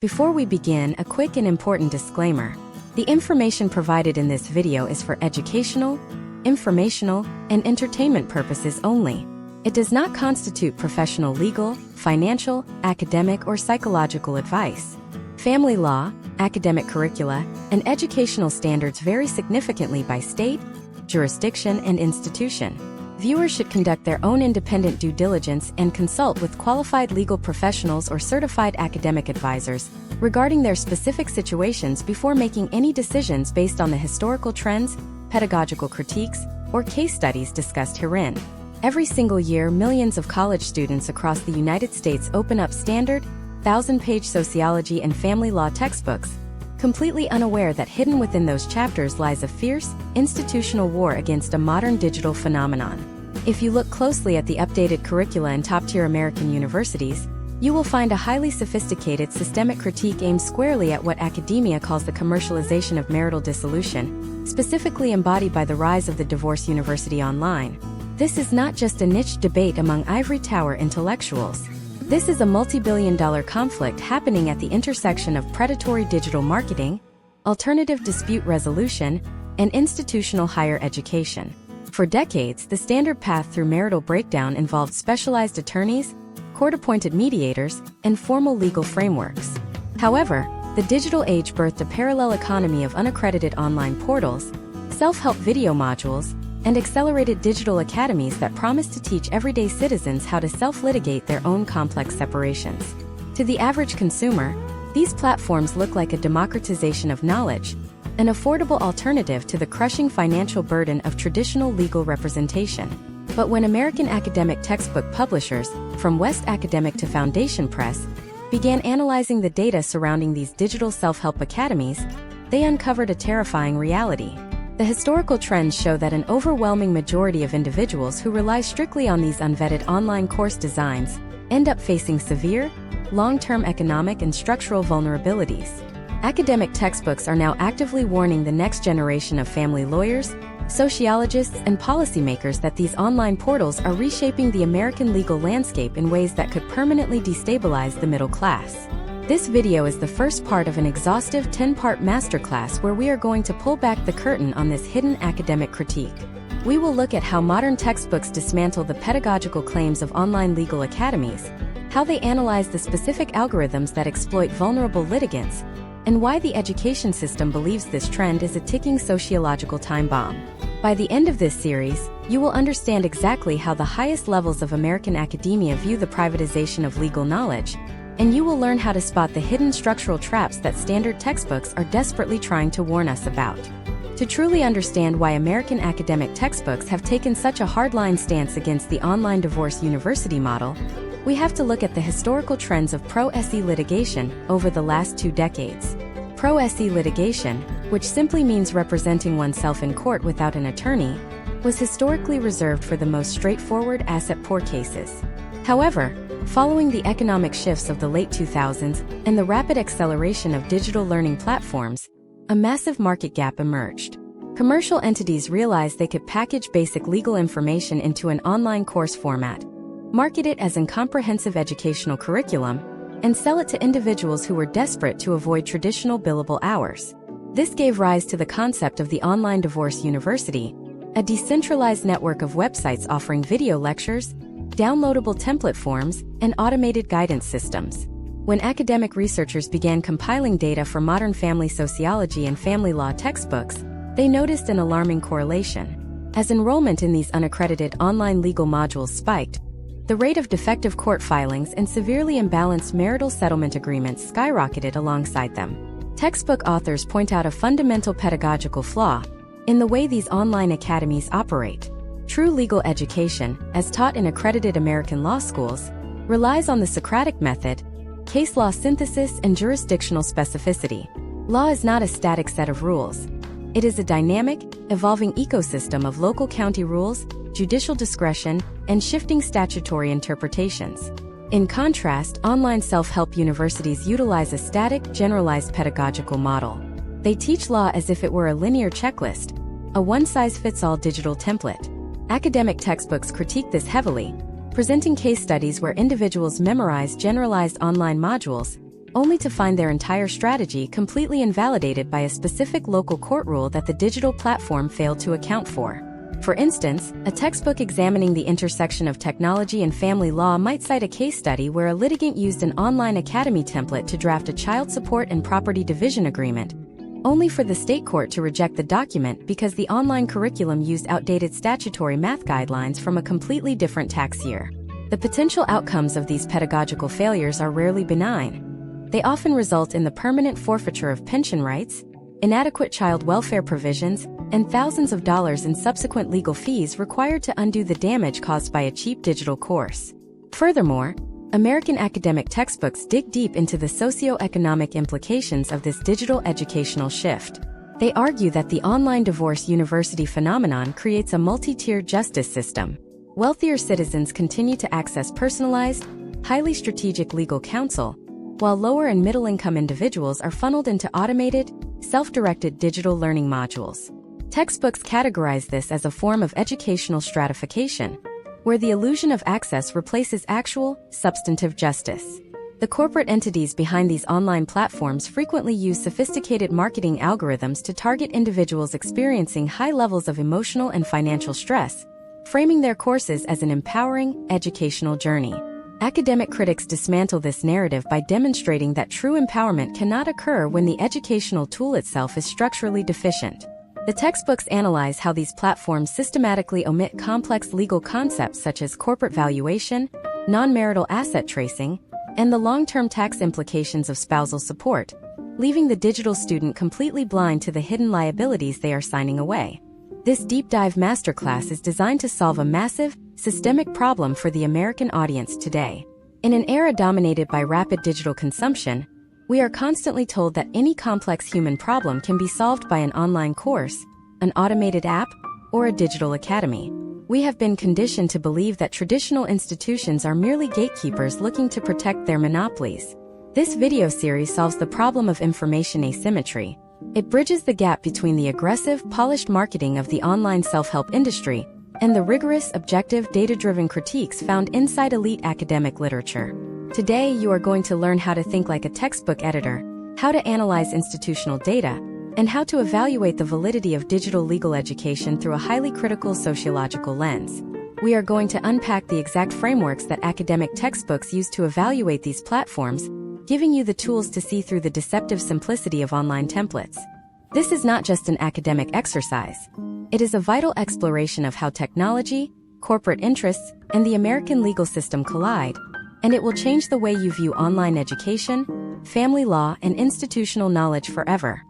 Before we begin, a quick and important disclaimer. The information provided in this video is for educational, informational, and entertainment purposes only. It does not constitute professional legal, financial, academic, or psychological advice. Family law, academic curricula, and educational standards vary significantly by state, jurisdiction, and institution. Viewers should conduct their own independent due diligence and consult with qualified legal professionals or certified academic advisors regarding their specific situations before making any decisions based on the historical trends, pedagogical critiques, or case studies discussed herein. Every single year, millions of college students across the United States open up standard, 1,000-page sociology and family law textbooks, completely unaware that hidden within those chapters lies a fierce, institutional war against a modern digital phenomenon. If you look closely at the updated curricula in top-tier American universities, you will find a highly sophisticated systemic critique aimed squarely at what academia calls the commercialization of marital dissolution, specifically embodied by the rise of the divorce university online. This is not just a niche debate among ivory tower intellectuals. This is a multi-billion-dollar conflict happening at the intersection of predatory digital marketing, alternative dispute resolution, and institutional higher education. For decades, the standard path through marital breakdown involved specialized attorneys, court-appointed mediators, and formal legal frameworks. However, the digital age birthed a parallel economy of unaccredited online portals, self-help video modules, and accelerated digital academies that promise to teach everyday citizens how to self-litigate their own complex separations. To the average consumer, these platforms look like a democratization of knowledge, an affordable alternative to the crushing financial burden of traditional legal representation. But when American academic textbook publishers, from West Academic to Foundation Press, began analyzing the data surrounding these digital self-help academies, they uncovered a terrifying reality. The historical trends show that an overwhelming majority of individuals who rely strictly on these unvetted online course designs end up facing severe, long-term economic and structural vulnerabilities. Academic textbooks are now actively warning the next generation of family lawyers, sociologists, and policymakers that these online portals are reshaping the American legal landscape in ways that could permanently destabilize the middle class. This video is the first part of an exhaustive 10-part masterclass where we are going to pull back the curtain on this hidden academic critique. We will look at how modern textbooks dismantle the pedagogical claims of online legal academies, how they analyze the specific algorithms that exploit vulnerable litigants, and why the education system believes this trend is a ticking sociological time bomb. By the end of this series, you will understand exactly how the highest levels of American academia view the privatization of legal knowledge, and you will learn how to spot the hidden structural traps that standard textbooks are desperately trying to warn us about. To truly understand why American academic textbooks have taken such a hardline stance against the online divorce university model, we have to look at the historical trends of pro-se litigation over the last 2 decades. Pro-se litigation, which simply means representing oneself in court without an attorney, was historically reserved for the most straightforward asset-poor cases. However, following the economic shifts of the late 2000s and the rapid acceleration of digital learning platforms, a massive market gap emerged. Commercial entities realized they could package basic legal information into an online course format, market it as a comprehensive educational curriculum, and sell it to individuals who were desperate to avoid traditional billable hours. This gave rise to the concept of the online divorce university, a decentralized network of websites offering video lectures, downloadable template forms, and automated guidance systems. When academic researchers began compiling data for modern family sociology and family law textbooks, they noticed an alarming correlation. As enrollment in these unaccredited online legal modules spiked, the rate of defective court filings and severely imbalanced marital settlement agreements skyrocketed alongside them. Textbook authors point out a fundamental pedagogical flaw in the way these online academies operate. True legal education, as taught in accredited American law schools, relies on the Socratic method, case law synthesis, and jurisdictional specificity. Law is not a static set of rules. It is a dynamic, evolving ecosystem of local county rules, judicial discretion, and shifting statutory interpretations. In contrast, online self-help universities utilize a static, generalized pedagogical model. They teach law as if it were a linear checklist, a one-size-fits-all digital template. Academic textbooks critique this heavily, presenting case studies where individuals memorize generalized online modules, only to find their entire strategy completely invalidated by a specific local court rule that the digital platform failed to account for. For instance, a textbook examining the intersection of technology and family law might cite a case study where a litigant used an online academy template to draft a child support and property division agreement, only for the state court to reject the document because the online curriculum used outdated statutory math guidelines from a completely different tax year. The potential outcomes of these pedagogical failures are rarely benign. They often result in the permanent forfeiture of pension rights, inadequate child welfare provisions, and thousands of dollars in subsequent legal fees required to undo the damage caused by a cheap digital course. Furthermore, American academic textbooks dig deep into the socio-economic implications of this digital educational shift. They argue that the online divorce university phenomenon creates a multi-tiered justice system. Wealthier citizens continue to access personalized, highly strategic legal counsel, while lower and middle-income individuals are funneled into automated, self-directed digital learning modules. Textbooks categorize this as a form of educational stratification, where the illusion of access replaces actual, substantive justice. The corporate entities behind these online platforms frequently use sophisticated marketing algorithms to target individuals experiencing high levels of emotional and financial stress, framing their courses as an empowering, educational journey. Academic critics dismantle this narrative by demonstrating that true empowerment cannot occur when the educational tool itself is structurally deficient. The textbooks analyze how these platforms systematically omit complex legal concepts such as corporate valuation, non-marital asset tracing, and the long-term tax implications of spousal support, leaving the digital student completely blind to the hidden liabilities they are signing away. This deep dive masterclass is designed to solve a massive, systemic problem for the American audience today. In an era dominated by rapid digital consumption, we are constantly told that any complex human problem can be solved by an online course, an automated app, or a digital academy. We have been conditioned to believe that traditional institutions are merely gatekeepers looking to protect their monopolies. This video series solves the problem of information asymmetry. It bridges the gap between the aggressive, polished marketing of the online self-help industry and the rigorous, objective, data-driven critiques found inside elite academic literature. Today, you are going to learn how to think like a textbook editor, how to analyze institutional data, and how to evaluate the validity of digital legal education through a highly critical sociological lens. We are going to unpack the exact frameworks that academic textbooks use to evaluate these platforms, giving you the tools to see through the deceptive simplicity of online templates. This is not just an academic exercise. It is a vital exploration of how technology, corporate interests, and the American legal system collide, and it will change the way you view online education, family law, and institutional knowledge forever.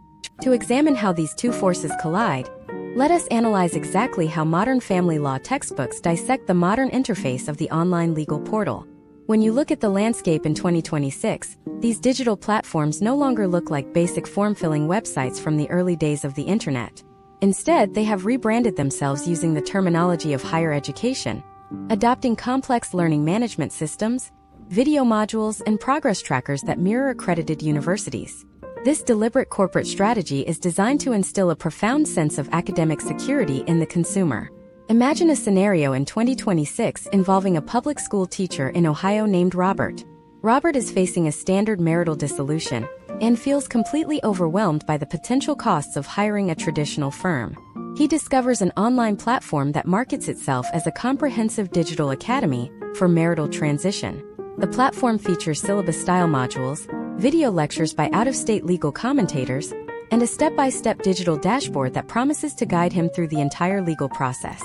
To examine how these two forces collide, let us analyze exactly how modern family law textbooks dissect the modern interface of the online legal portal. When you look at the landscape in 2026, these digital platforms no longer look like basic form-filling websites from the early days of the internet. Instead, they have rebranded themselves using the terminology of higher education, adopting complex learning management systems, video modules, and progress trackers that mirror accredited universities. This deliberate corporate strategy is designed to instill a profound sense of academic security in the consumer. Imagine a scenario in 2026 involving a public school teacher in Ohio named Robert. Robert is facing a standard marital dissolution and feels completely overwhelmed by the potential costs of hiring a traditional firm. He discovers an online platform that markets itself as a comprehensive digital academy for marital transition. The platform features syllabus-style modules, video lectures by out-of-state legal commentators, and a step-by-step digital dashboard that promises to guide him through the entire legal process.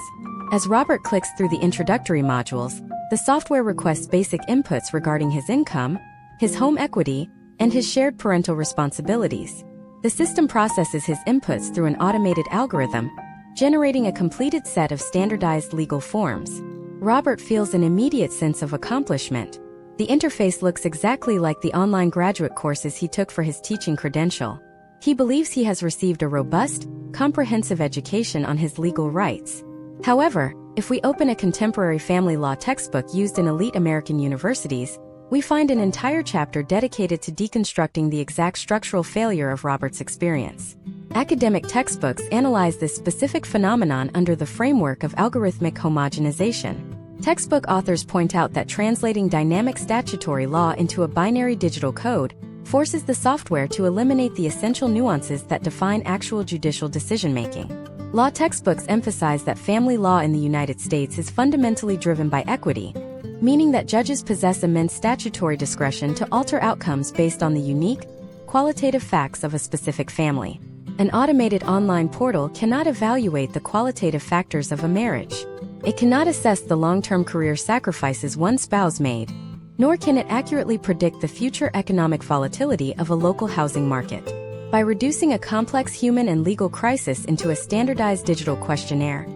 As Robert clicks through the introductory modules, the software requests basic inputs regarding his income, his home equity, and his shared parental responsibilities. The system processes his inputs through an automated algorithm, generating a completed set of standardized legal forms. Robert feels an immediate sense of accomplishment. The interface looks exactly like the online graduate courses he took for his teaching credential. He believes he has received a robust, comprehensive education on his legal rights. However, if we open a contemporary family law textbook used in elite American universities, we find an entire chapter dedicated to deconstructing the exact structural failure of Robert's experience. Academic textbooks analyze this specific phenomenon under the framework of algorithmic homogenization. Textbook authors point out that translating dynamic statutory law into a binary digital code forces the software to eliminate the essential nuances that define actual judicial decision-making. Law textbooks emphasize that family law in the United States is fundamentally driven by equity, meaning that judges possess immense statutory discretion to alter outcomes based on the unique, qualitative facts of a specific family. An automated online portal cannot evaluate the qualitative factors of a marriage. It cannot assess the long-term career sacrifices one spouse made, nor can it accurately predict the future economic volatility of a local housing market. By reducing a complex human and legal crisis into a standardized digital questionnaire,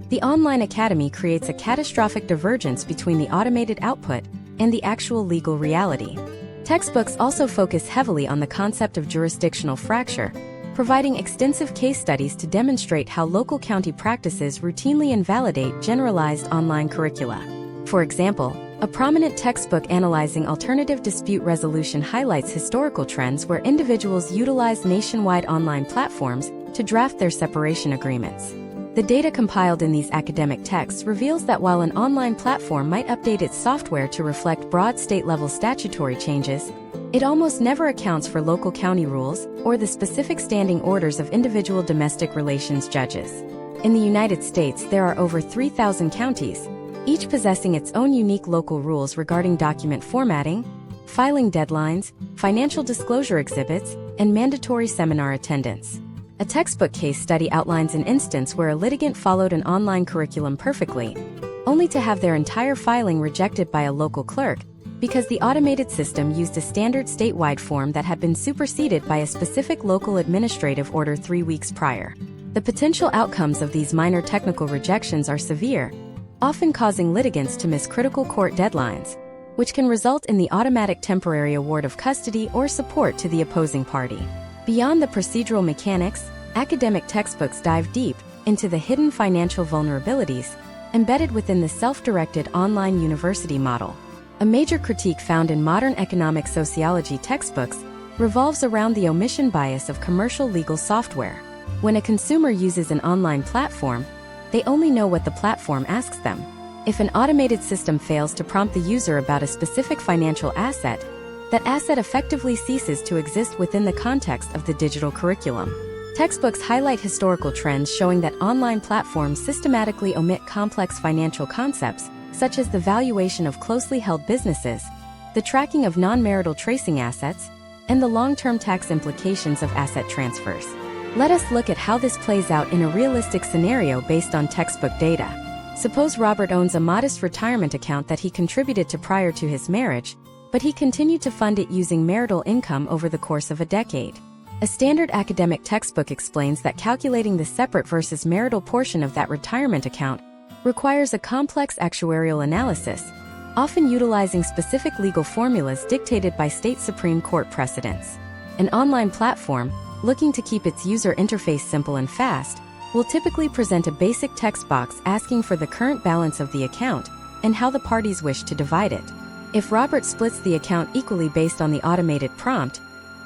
the Online Academy creates a catastrophic divergence between the automated output and the actual legal reality. Textbooks also focus heavily on the concept of jurisdictional fracture, providing extensive case studies to demonstrate how local county practices routinely invalidate generalized online curricula. For example, a prominent textbook analyzing alternative dispute resolution highlights historical trends where individuals utilize nationwide online platforms to draft their separation agreements. The data compiled in these academic texts reveals that while an online platform might update its software to reflect broad state-level statutory changes, it almost never accounts for local county rules or the specific standing orders of individual domestic relations judges. In the United States, there are over 3,000 counties, each possessing its own unique local rules regarding document formatting, filing deadlines, financial disclosure exhibits, and mandatory seminar attendance. A textbook case study outlines an instance where a litigant followed an online curriculum perfectly, only to have their entire filing rejected by a local clerk because the automated system used a standard statewide form that had been superseded by a specific local administrative order 3 weeks prior. The potential outcomes of these minor technical rejections are severe, often causing litigants to miss critical court deadlines, which can result in the automatic temporary award of custody or support to the opposing party. Beyond the procedural mechanics, academic textbooks dive deep into the hidden financial vulnerabilities embedded within the self-directed online university model. A major critique found in modern economic sociology textbooks revolves around the omission bias of commercial legal software. When a consumer uses an online platform, they only know what the platform asks them. If an automated system fails to prompt the user about a specific financial asset, that asset effectively ceases to exist within the context of the digital curriculum. Textbooks highlight historical trends showing that online platforms systematically omit complex financial concepts, such as the valuation of closely held businesses, the tracking of non-marital tracing assets, and the long-term tax implications of asset transfers. Let us look at how this plays out in a realistic scenario based on textbook data. Suppose Robert owns a modest retirement account that he contributed to prior to his marriage, but he continued to fund it using marital income over the course of a decade. A standard academic textbook explains that calculating the separate versus marital portion of that retirement account requires a complex actuarial analysis, often utilizing specific legal formulas dictated by state Supreme Court precedents. An online platform, looking to keep its user interface simple and fast, will typically present a basic text box asking for the current balance of the account and how the parties wish to divide it. If Robert splits the account equally based on the automated prompt,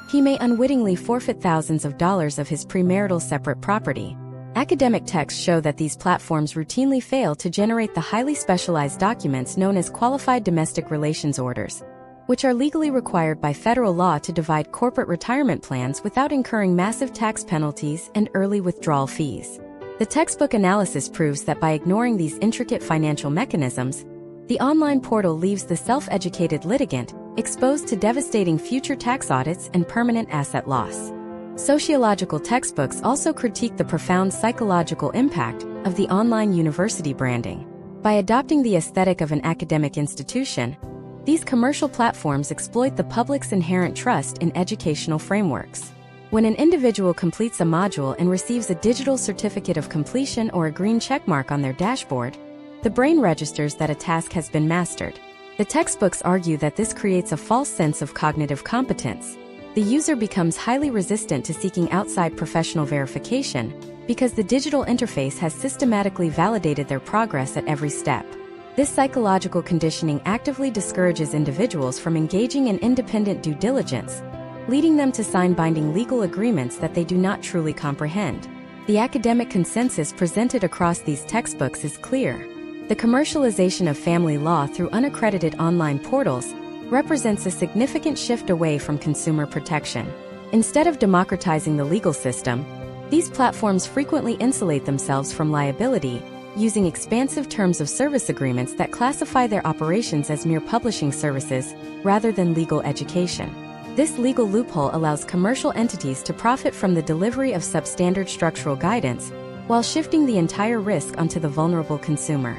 he may unwittingly forfeit thousands of dollars of his premarital separate property. Academic texts show that these platforms routinely fail to generate the highly specialized documents known as qualified domestic relations orders, which are legally required by federal law to divide corporate retirement plans without incurring massive tax penalties and early withdrawal fees. The textbook analysis proves that by ignoring these intricate financial mechanisms, the online portal leaves the self-educated litigant exposed to devastating future tax audits and permanent asset loss. Sociological textbooks also critique the profound psychological impact of the online university branding. By adopting the aesthetic of an academic institution, these commercial platforms exploit the public's inherent trust in educational frameworks. When an individual completes a module and receives a digital certificate of completion or a green checkmark on their dashboard, the brain registers that a task has been mastered. The textbooks argue that this creates a false sense of cognitive competence. The user becomes highly resistant to seeking outside professional verification because the digital interface has systematically validated their progress at every step. This psychological conditioning actively discourages individuals from engaging in independent due diligence, leading them to sign binding legal agreements that they do not truly comprehend. The academic consensus presented across these textbooks is clear. The commercialization of family law through unaccredited online portals represents a significant shift away from consumer protection. Instead of democratizing the legal system, these platforms frequently insulate themselves from liability, using expansive terms of service agreements that classify their operations as mere publishing services rather than legal education. This legal loophole allows commercial entities to profit from the delivery of substandard structural guidance, while shifting the entire risk onto the vulnerable consumer.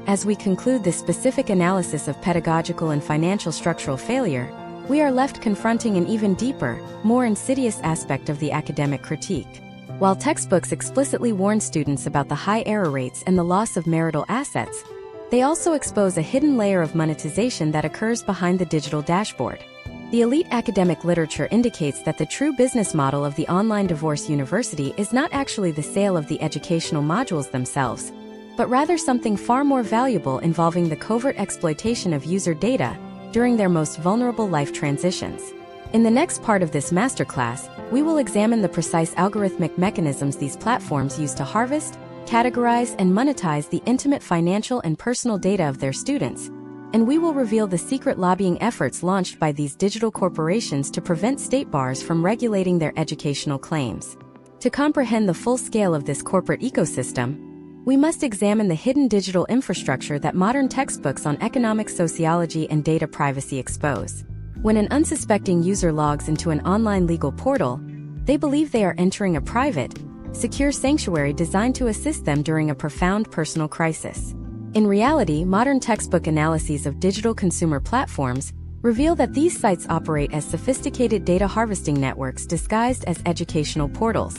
As we conclude this specific analysis of pedagogical and financial structural failure, we are left confronting an even deeper, more insidious aspect of the academic critique. While textbooks explicitly warn students about the high error rates and the loss of marital assets, they also expose a hidden layer of monetization that occurs behind the digital dashboard. The elite academic literature indicates that the true business model of the online divorce university is not actually the sale of the educational modules themselves, but rather something far more valuable involving the covert exploitation of user data during their most vulnerable life transitions. In the next part of this masterclass, we will examine the precise algorithmic mechanisms these platforms use to harvest, categorize, and monetize the intimate financial and personal data of their students, and we will reveal the secret lobbying efforts launched by these digital corporations to prevent state bars from regulating their educational claims. To comprehend the full scale of this corporate ecosystem, we must examine the hidden digital infrastructure that modern textbooks on economic sociology and data privacy expose. When an unsuspecting user logs into an online legal portal, they believe they are entering a private, secure sanctuary designed to assist them during a profound personal crisis. In reality, modern textbook analyses of digital consumer platforms reveal that these sites operate as sophisticated data harvesting networks disguised as educational portals.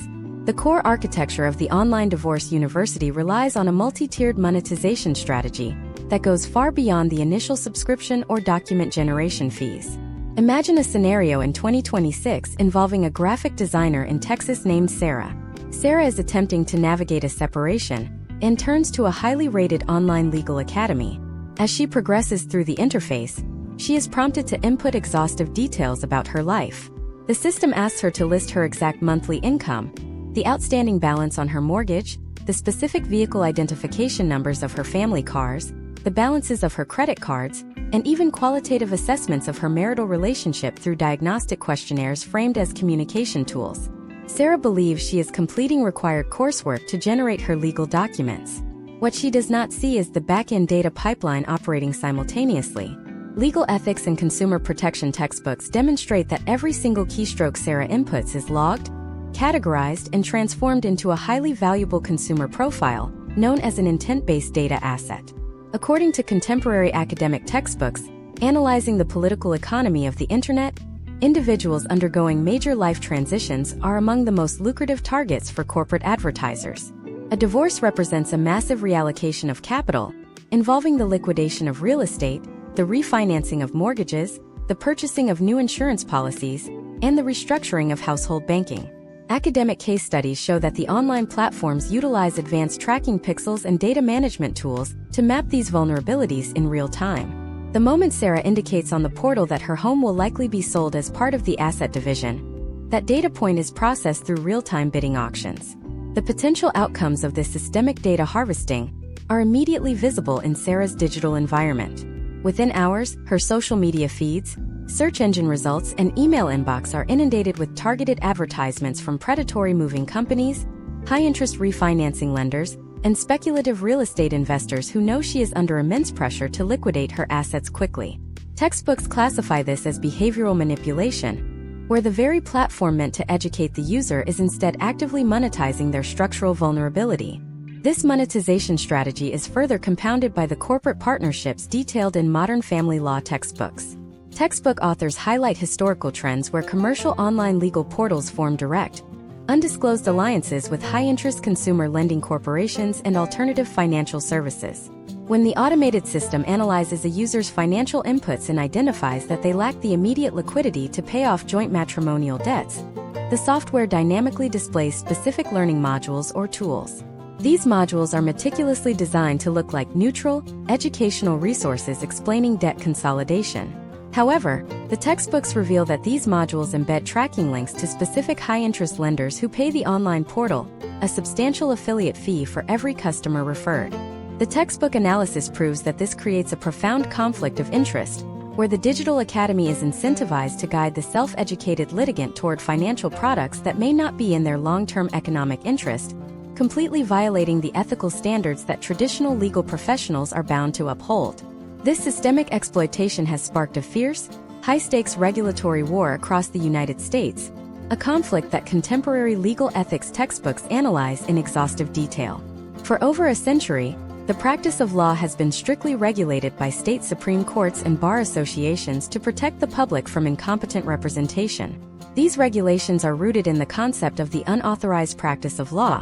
The core architecture of the online divorce university relies on a multi-tiered monetization strategy that goes far beyond the initial subscription or document generation fees. Imagine a scenario in 2026 involving a graphic designer in Texas named Sarah. Sarah is attempting to navigate a separation and turns to a highly rated online legal academy. As she progresses through the interface, she is prompted to input exhaustive details about her life. The system asks her to list her exact monthly income, the outstanding balance on her mortgage, the specific vehicle identification numbers of her family cars, the balances of her credit cards, and even qualitative assessments of her marital relationship through diagnostic questionnaires framed as communication tools. Sarah believes she is completing required coursework to generate her legal documents. What she does not see is the back-end data pipeline operating simultaneously. Legal ethics and consumer protection textbooks demonstrate that every single keystroke Sarah inputs is logged, categorized, and transformed into a highly valuable consumer profile, known as an intent-based data asset. According to contemporary academic textbooks, analyzing the political economy of the internet, individuals undergoing major life transitions are among the most lucrative targets for corporate advertisers. A divorce represents a massive reallocation of capital, involving the liquidation of real estate, the refinancing of mortgages, the purchasing of new insurance policies, and the restructuring of household banking. Academic case studies show that the online platforms utilize advanced tracking pixels and data management tools to map these vulnerabilities in real time. The moment Sarah indicates on the portal that her home will likely be sold as part of the asset division, that data point is processed through real-time bidding auctions. The potential outcomes of this systemic data harvesting are immediately visible in Sarah's digital environment. Within hours, her social media feeds, search engine results, and email inbox are inundated with targeted advertisements from predatory moving companies, high-interest refinancing lenders, and speculative real estate investors who know she is under immense pressure to liquidate her assets quickly. Textbooks classify this as behavioral manipulation, where the very platform meant to educate the user is instead actively monetizing their structural vulnerability. This monetization strategy is further compounded by the corporate partnerships detailed in modern family law textbooks. Textbook authors highlight historical trends where commercial online legal portals form direct, undisclosed alliances with high-interest consumer lending corporations and alternative financial services. When the automated system analyzes a user's financial inputs and identifies that they lack the immediate liquidity to pay off joint matrimonial debts, the software dynamically displays specific learning modules or tools. These modules are meticulously designed to look like neutral, educational resources explaining debt consolidation. However, the textbooks reveal that these modules embed tracking links to specific high-interest lenders who pay the online portal a substantial affiliate fee for every customer referred. The textbook analysis proves that this creates a profound conflict of interest, where the Digital Academy is incentivized to guide the self-educated litigant toward financial products that may not be in their long-term economic interest, completely violating the ethical standards that traditional legal professionals are bound to uphold. This systemic exploitation has sparked a fierce, high-stakes regulatory war across the United States, a conflict that contemporary legal ethics textbooks analyze in exhaustive detail. For over a century, the practice of law has been strictly regulated by state supreme courts and bar associations to protect the public from incompetent representation. These regulations are rooted in the concept of the unauthorized practice of law,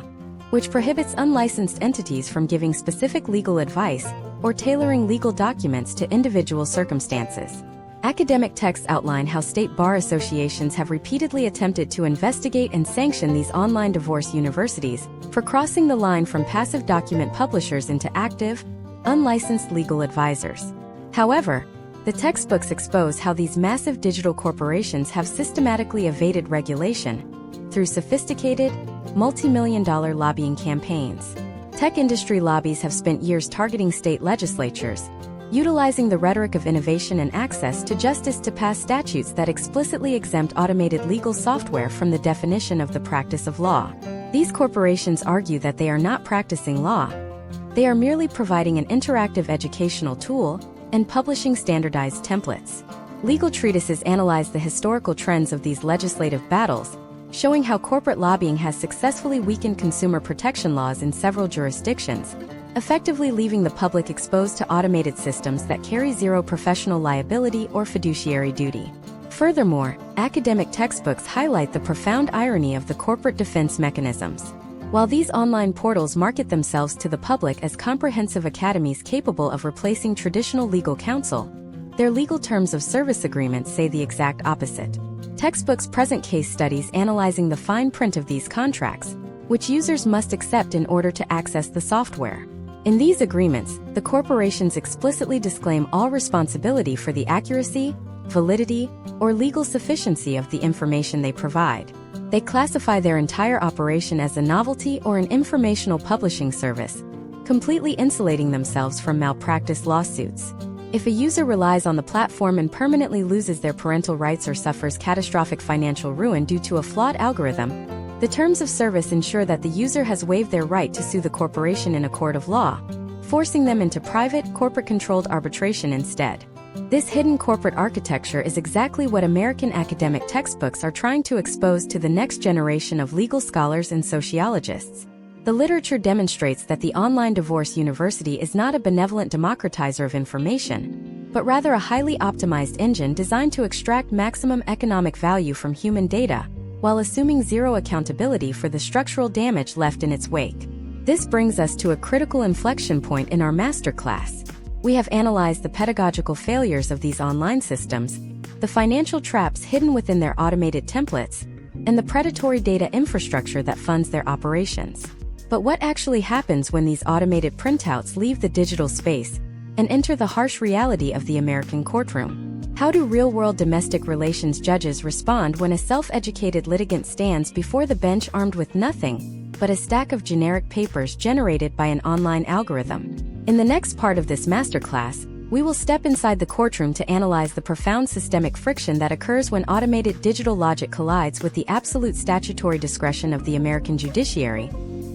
which prohibits unlicensed entities from giving specific legal advice or tailoring legal documents to individual circumstances. Academic texts outline how state bar associations have repeatedly attempted to investigate and sanction these online divorce universities for crossing the line from passive document publishers into active, unlicensed legal advisors. However, the textbooks expose how these massive digital corporations have systematically evaded regulation through sophisticated, multi-million-dollar lobbying campaigns. Tech industry lobbies have spent years targeting state legislatures, utilizing the rhetoric of innovation and access to justice to pass statutes that explicitly exempt automated legal software from the definition of the practice of law. These corporations argue that they are not practicing law. They are merely providing an interactive educational tool and publishing standardized templates. Legal treatises analyze the historical trends of these legislative battles, showing how corporate lobbying has successfully weakened consumer protection laws in several jurisdictions, effectively leaving the public exposed to automated systems that carry zero professional liability or fiduciary duty. Furthermore, academic textbooks highlight the profound irony of the corporate defense mechanisms. While these online portals market themselves to the public as comprehensive academies capable of replacing traditional legal counsel, their legal terms of service agreements say the exact opposite. Textbooks present case studies analyzing the fine print of these contracts, which users must accept in order to access the software. In these agreements, the corporations explicitly disclaim all responsibility for the accuracy, validity, or legal sufficiency of the information they provide. They classify their entire operation as a novelty or an informational publishing service, completely insulating themselves from malpractice lawsuits. If a user relies on the platform and permanently loses their parental rights or suffers catastrophic financial ruin due to a flawed algorithm, the terms of service ensure that the user has waived their right to sue the corporation in a court of law, forcing them into private, corporate-controlled arbitration instead. This hidden corporate architecture is exactly what American academic textbooks are trying to expose to the next generation of legal scholars and sociologists. The literature demonstrates that the online divorce university is not a benevolent democratizer of information, but rather a highly optimized engine designed to extract maximum economic value from human data, while assuming zero accountability for the structural damage left in its wake. This brings us to a critical inflection point in our masterclass. We have analyzed the pedagogical failures of these online systems, the financial traps hidden within their automated templates, and the predatory data infrastructure that funds their operations. But what actually happens when these automated printouts leave the digital space and enter the harsh reality of the American courtroom? How do real-world domestic relations judges respond when a self-educated litigant stands before the bench armed with nothing but a stack of generic papers generated by an online algorithm? In the next part of this masterclass, we will step inside the courtroom to analyze the profound systemic friction that occurs when automated digital logic collides with the absolute statutory discretion of the American judiciary,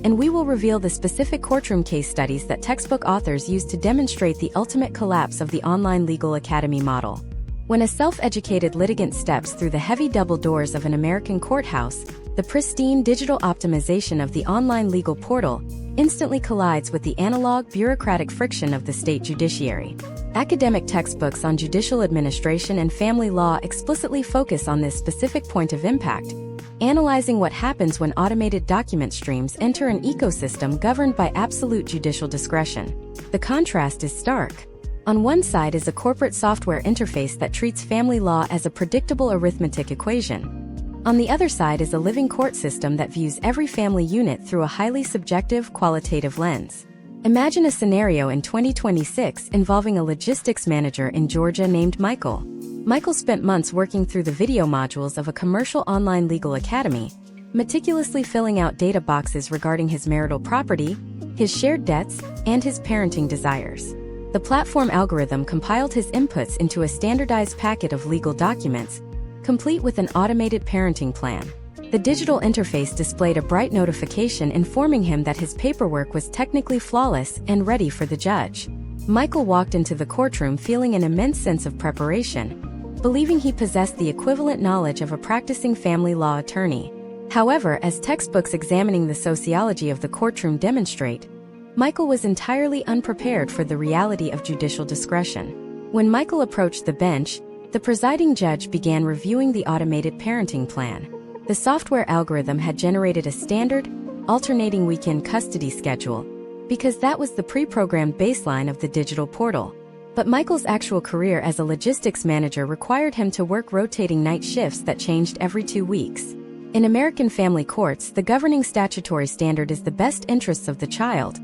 and we will reveal the specific courtroom case studies that textbook authors use to demonstrate the ultimate collapse of the online legal academy model. When a self-educated litigant steps through the heavy double doors of an American courthouse, the pristine digital optimization of the online legal portal instantly collides with the analog bureaucratic friction of the state judiciary. Academic textbooks on judicial administration and family law explicitly focus on this specific point of impact, analyzing what happens when automated document streams enter an ecosystem governed by absolute judicial discretion. The contrast is stark. On one side is a corporate software interface that treats family law as a predictable arithmetic equation. On the other side is a living court system that views every family unit through a highly subjective, qualitative lens. Imagine a scenario in 2026 involving a logistics manager in Georgia named Michael. Michael spent months working through the video modules of a commercial online legal academy, meticulously filling out data boxes regarding his marital property, his shared debts, and his parenting desires. The platform algorithm compiled his inputs into a standardized packet of legal documents, complete with an automated parenting plan. The digital interface displayed a bright notification informing him that his paperwork was technically flawless and ready for the judge. Michael walked into the courtroom feeling an immense sense of preparation, believing he possessed the equivalent knowledge of a practicing family law attorney. However, as textbooks examining the sociology of the courtroom demonstrate, Michael was entirely unprepared for the reality of judicial discretion. When Michael approached the bench, the presiding judge began reviewing the automated parenting plan. The software algorithm had generated a standard, alternating weekend custody schedule, because that was the pre-programmed baseline of the digital portal. But Michael's actual career as a logistics manager required him to work rotating night shifts that changed every 2 weeks. In American family courts, the governing statutory standard is the best interests of the child,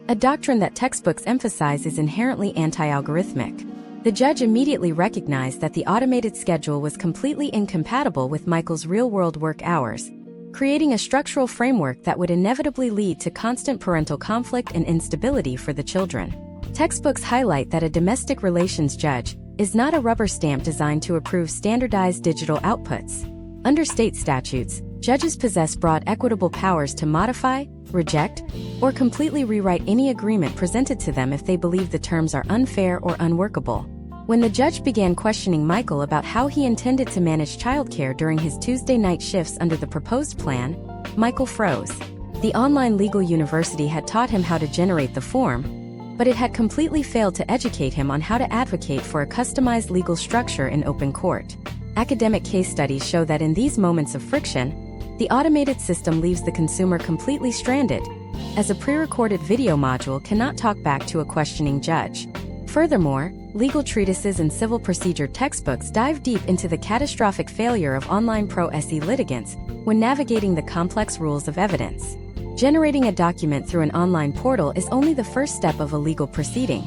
a doctrine that textbooks emphasize is inherently anti-algorithmic. The judge immediately recognized that the automated schedule was completely incompatible with Michael's real-world work hours, creating a structural framework that would inevitably lead to constant parental conflict and instability for the children. Textbooks highlight that a domestic relations judge is not a rubber stamp designed to approve standardized digital outputs. Under state statutes, judges possess broad equitable powers to modify, reject, or completely rewrite any agreement presented to them if they believe the terms are unfair or unworkable. When the judge began questioning Michael about how he intended to manage childcare during his Tuesday night shifts under the proposed plan, Michael froze. The online legal university had taught him how to generate the form, but it had completely failed to educate him on how to advocate for a customized legal structure in open court. Academic case studies show that in these moments of friction, the automated system leaves the consumer completely stranded, as a pre-recorded video module cannot talk back to a questioning judge. Furthermore, legal treatises and civil procedure textbooks dive deep into the catastrophic failure of online pro se litigants when navigating the complex rules of evidence. Generating a document through an online portal is only the first step of a legal proceeding.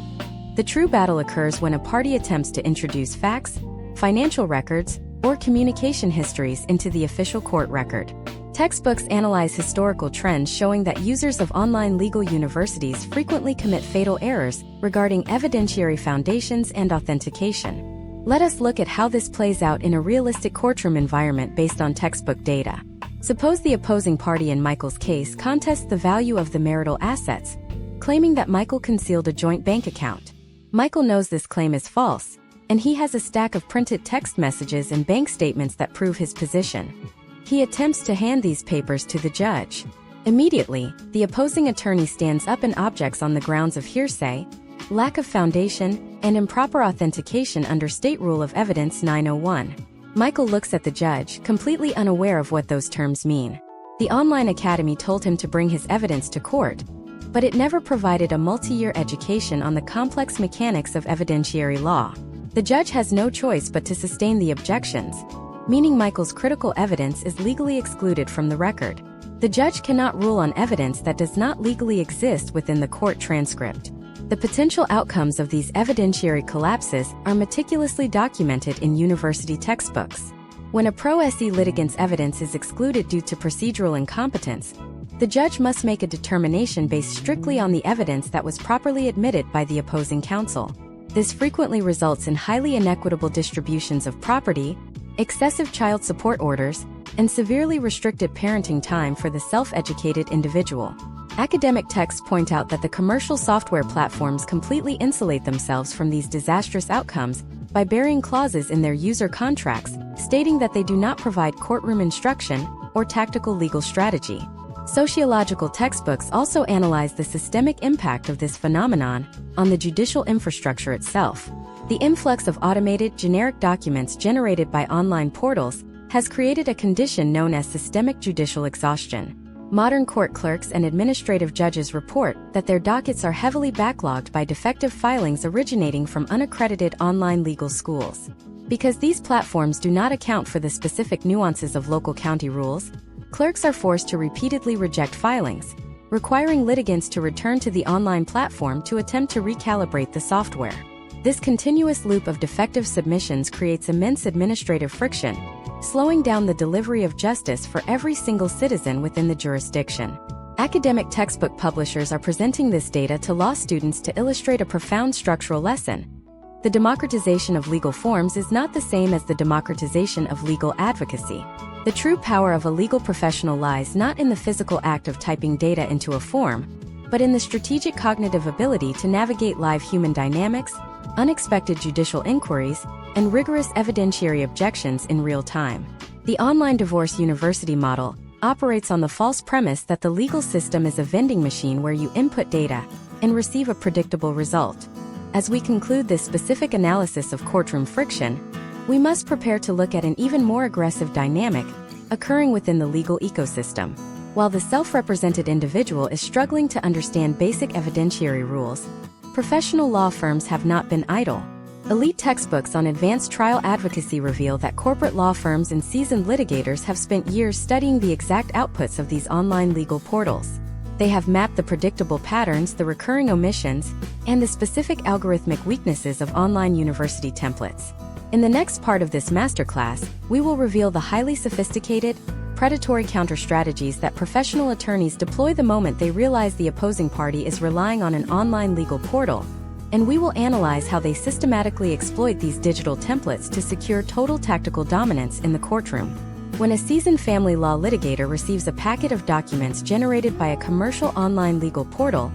The true battle occurs when a party attempts to introduce facts, financial records, or communication histories into the official court record. Textbooks analyze historical trends showing that users of online legal universities frequently commit fatal errors regarding evidentiary foundations and authentication. Let us look at how this plays out in a realistic courtroom environment based on textbook data. Suppose the opposing party in Michael's case contests the value of the marital assets, claiming that Michael concealed a joint bank account. Michael knows this claim is false, and he has a stack of printed text messages and bank statements that prove his position. He attempts to hand these papers to the judge. Immediately, the opposing attorney stands up and objects on the grounds of hearsay, lack of foundation, and improper authentication under State Rule of Evidence 901. Michael looks at the judge, completely unaware of what those terms mean. The online academy told him to bring his evidence to court, but it never provided a multi-year education on the complex mechanics of evidentiary law. The judge has no choice but to sustain the objections, meaning Michael's critical evidence is legally excluded from the record. The judge cannot rule on evidence that does not legally exist within the court transcript. The potential outcomes of these evidentiary collapses are meticulously documented in university textbooks. When a pro se litigant's evidence is excluded due to procedural incompetence, the judge must make a determination based strictly on the evidence that was properly admitted by the opposing counsel. This frequently results in highly inequitable distributions of property, excessive child support orders, and severely restricted parenting time for the self-educated individual. Academic texts point out that the commercial software platforms completely insulate themselves from these disastrous outcomes by burying clauses in their user contracts stating that they do not provide courtroom instruction or tactical legal strategy. Sociological textbooks also analyze the systemic impact of this phenomenon on the judicial infrastructure itself. The influx of automated, generic documents generated by online portals has created a condition known as systemic judicial exhaustion. Modern court clerks and administrative judges report that their dockets are heavily backlogged by defective filings originating from unaccredited online legal schools. Because these platforms do not account for the specific nuances of local county rules, clerks are forced to repeatedly reject filings, requiring litigants to return to the online platform to attempt to recalibrate the software. This continuous loop of defective submissions creates immense administrative friction, slowing down the delivery of justice for every single citizen within the jurisdiction. Academic textbook publishers are presenting this data to law students to illustrate a profound structural lesson. The democratization of legal forms is not the same as the democratization of legal advocacy. The true power of a legal professional lies not in the physical act of typing data into a form, but in the strategic cognitive ability to navigate live human dynamics, unexpected judicial inquiries, and rigorous evidentiary objections in real time. The online divorce university model operates on the false premise that the legal system is a vending machine where you input data and receive a predictable result. As we conclude this specific analysis of courtroom friction, we must prepare to look at an even more aggressive dynamic occurring within the legal ecosystem. While the self-represented individual is struggling to understand basic evidentiary rules, professional law firms have not been idle. Elite textbooks on advanced trial advocacy reveal that corporate law firms and seasoned litigators have spent years studying the exact outputs of these online legal portals. They have mapped the predictable patterns, the recurring omissions, and the specific algorithmic weaknesses of online university templates. In the next part of this masterclass, we will reveal the highly sophisticated, predatory counter-strategies that professional attorneys deploy the moment they realize the opposing party is relying on an online legal portal, and we will analyze how they systematically exploit these digital templates to secure total tactical dominance in the courtroom. When a seasoned family law litigator receives a packet of documents generated by a commercial online legal portal,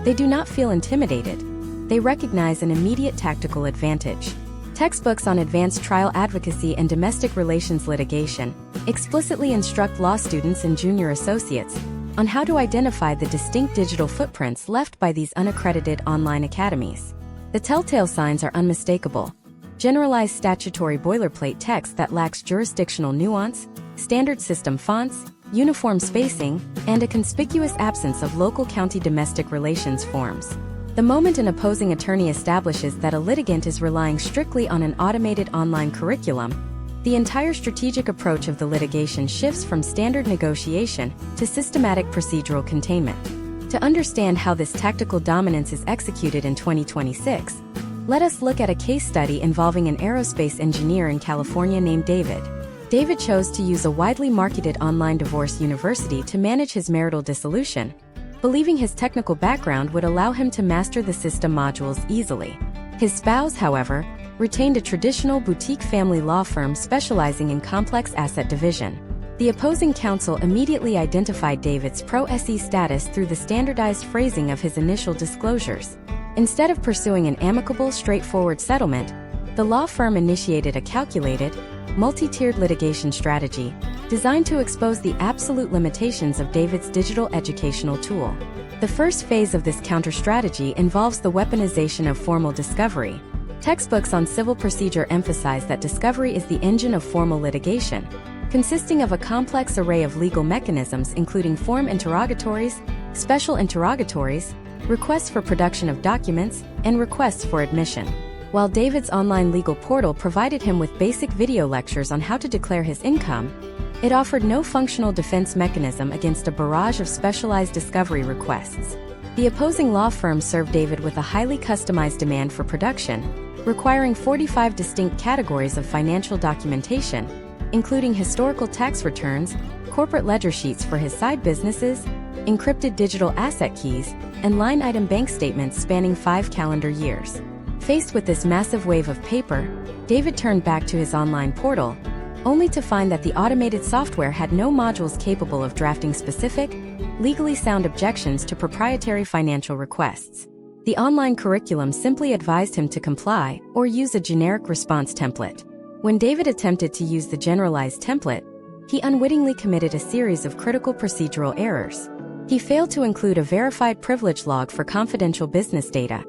they do not feel intimidated. They recognize an immediate tactical advantage. Textbooks on advanced trial advocacy and domestic relations litigation explicitly instruct law students and junior associates on how to identify the distinct digital footprints left by these unaccredited online academies. The telltale signs are unmistakable. Generalized statutory boilerplate text that lacks jurisdictional nuance, standard system fonts, uniform spacing, and a conspicuous absence of local county domestic relations forms. The moment an opposing attorney establishes that a litigant is relying strictly on an automated online curriculum, the entire strategic approach of the litigation shifts from standard negotiation to systematic procedural containment. To understand how this tactical dominance is executed in 2026, let us look at a case study involving an aerospace engineer in California named David. David chose to use a widely marketed online divorce university to manage his marital dissolution, believing his technical background would allow him to master the system modules easily. His spouse, however, retained a traditional boutique family law firm specializing in complex asset division. The opposing counsel immediately identified David's pro-SE status through the standardized phrasing of his initial disclosures. Instead of pursuing an amicable, straightforward settlement, the law firm initiated a calculated, multi-tiered litigation strategy designed to expose the absolute limitations of David's digital educational tool. The first phase of this counter-strategy involves the weaponization of formal discovery. Textbooks on civil procedure emphasize that discovery is the engine of formal litigation, consisting of a complex array of legal mechanisms including form interrogatories, special interrogatories, requests for production of documents, and requests for admission. While David's online legal portal provided him with basic video lectures on how to declare his income, it offered no functional defense mechanism against a barrage of specialized discovery requests. The opposing law firm served David with a highly customized demand for production, requiring 45 distinct categories of financial documentation, including historical tax returns, corporate ledger sheets for his side businesses, encrypted digital asset keys, and line-item bank statements spanning 5 calendar years. Faced with this massive wave of paper, David turned back to his online portal, only to find that the automated software had no modules capable of drafting specific, legally sound objections to proprietary financial requests. The online curriculum simply advised him to comply or use a generic response template. When David attempted to use the generalized template, he unwittingly committed a series of critical procedural errors. He failed to include a verified privilege log for confidential business data,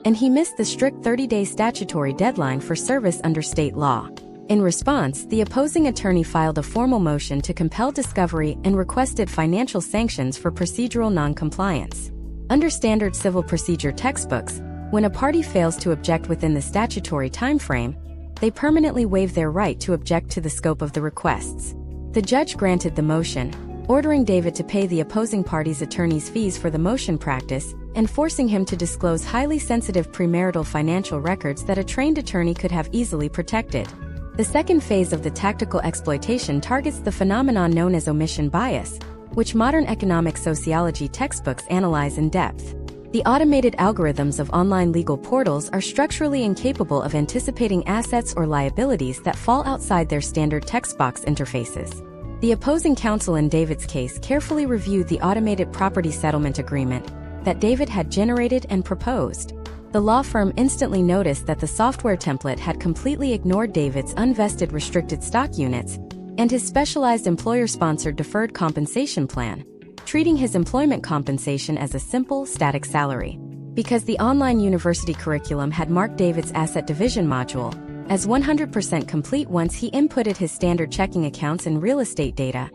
and he missed the strict 30-day statutory deadline for service under state law. In response, the opposing attorney filed a formal motion to compel discovery and requested financial sanctions for procedural non-compliance. Under standard civil procedure textbooks, when a party fails to object within the statutory timeframe, they permanently waive their right to object to the scope of the requests. The judge granted the motion, ordering David to pay the opposing party's attorney's fees for the motion practice and forcing him to disclose highly sensitive premarital financial records that a trained attorney could have easily protected. The second phase of the tactical exploitation targets the phenomenon known as omission bias, which modern economic sociology textbooks analyze in depth. The automated algorithms of online legal portals are structurally incapable of anticipating assets or liabilities that fall outside their standard text box interfaces. The opposing counsel in David's case carefully reviewed the automated property settlement agreement that David had generated and proposed. The law firm instantly noticed that the software template had completely ignored David's unvested restricted stock units and his specialized employer-sponsored deferred compensation plan, treating his employment compensation as a simple, static salary. Because the online university curriculum had marked David's asset division module as 100% complete once he inputted his standard checking accounts and real estate data,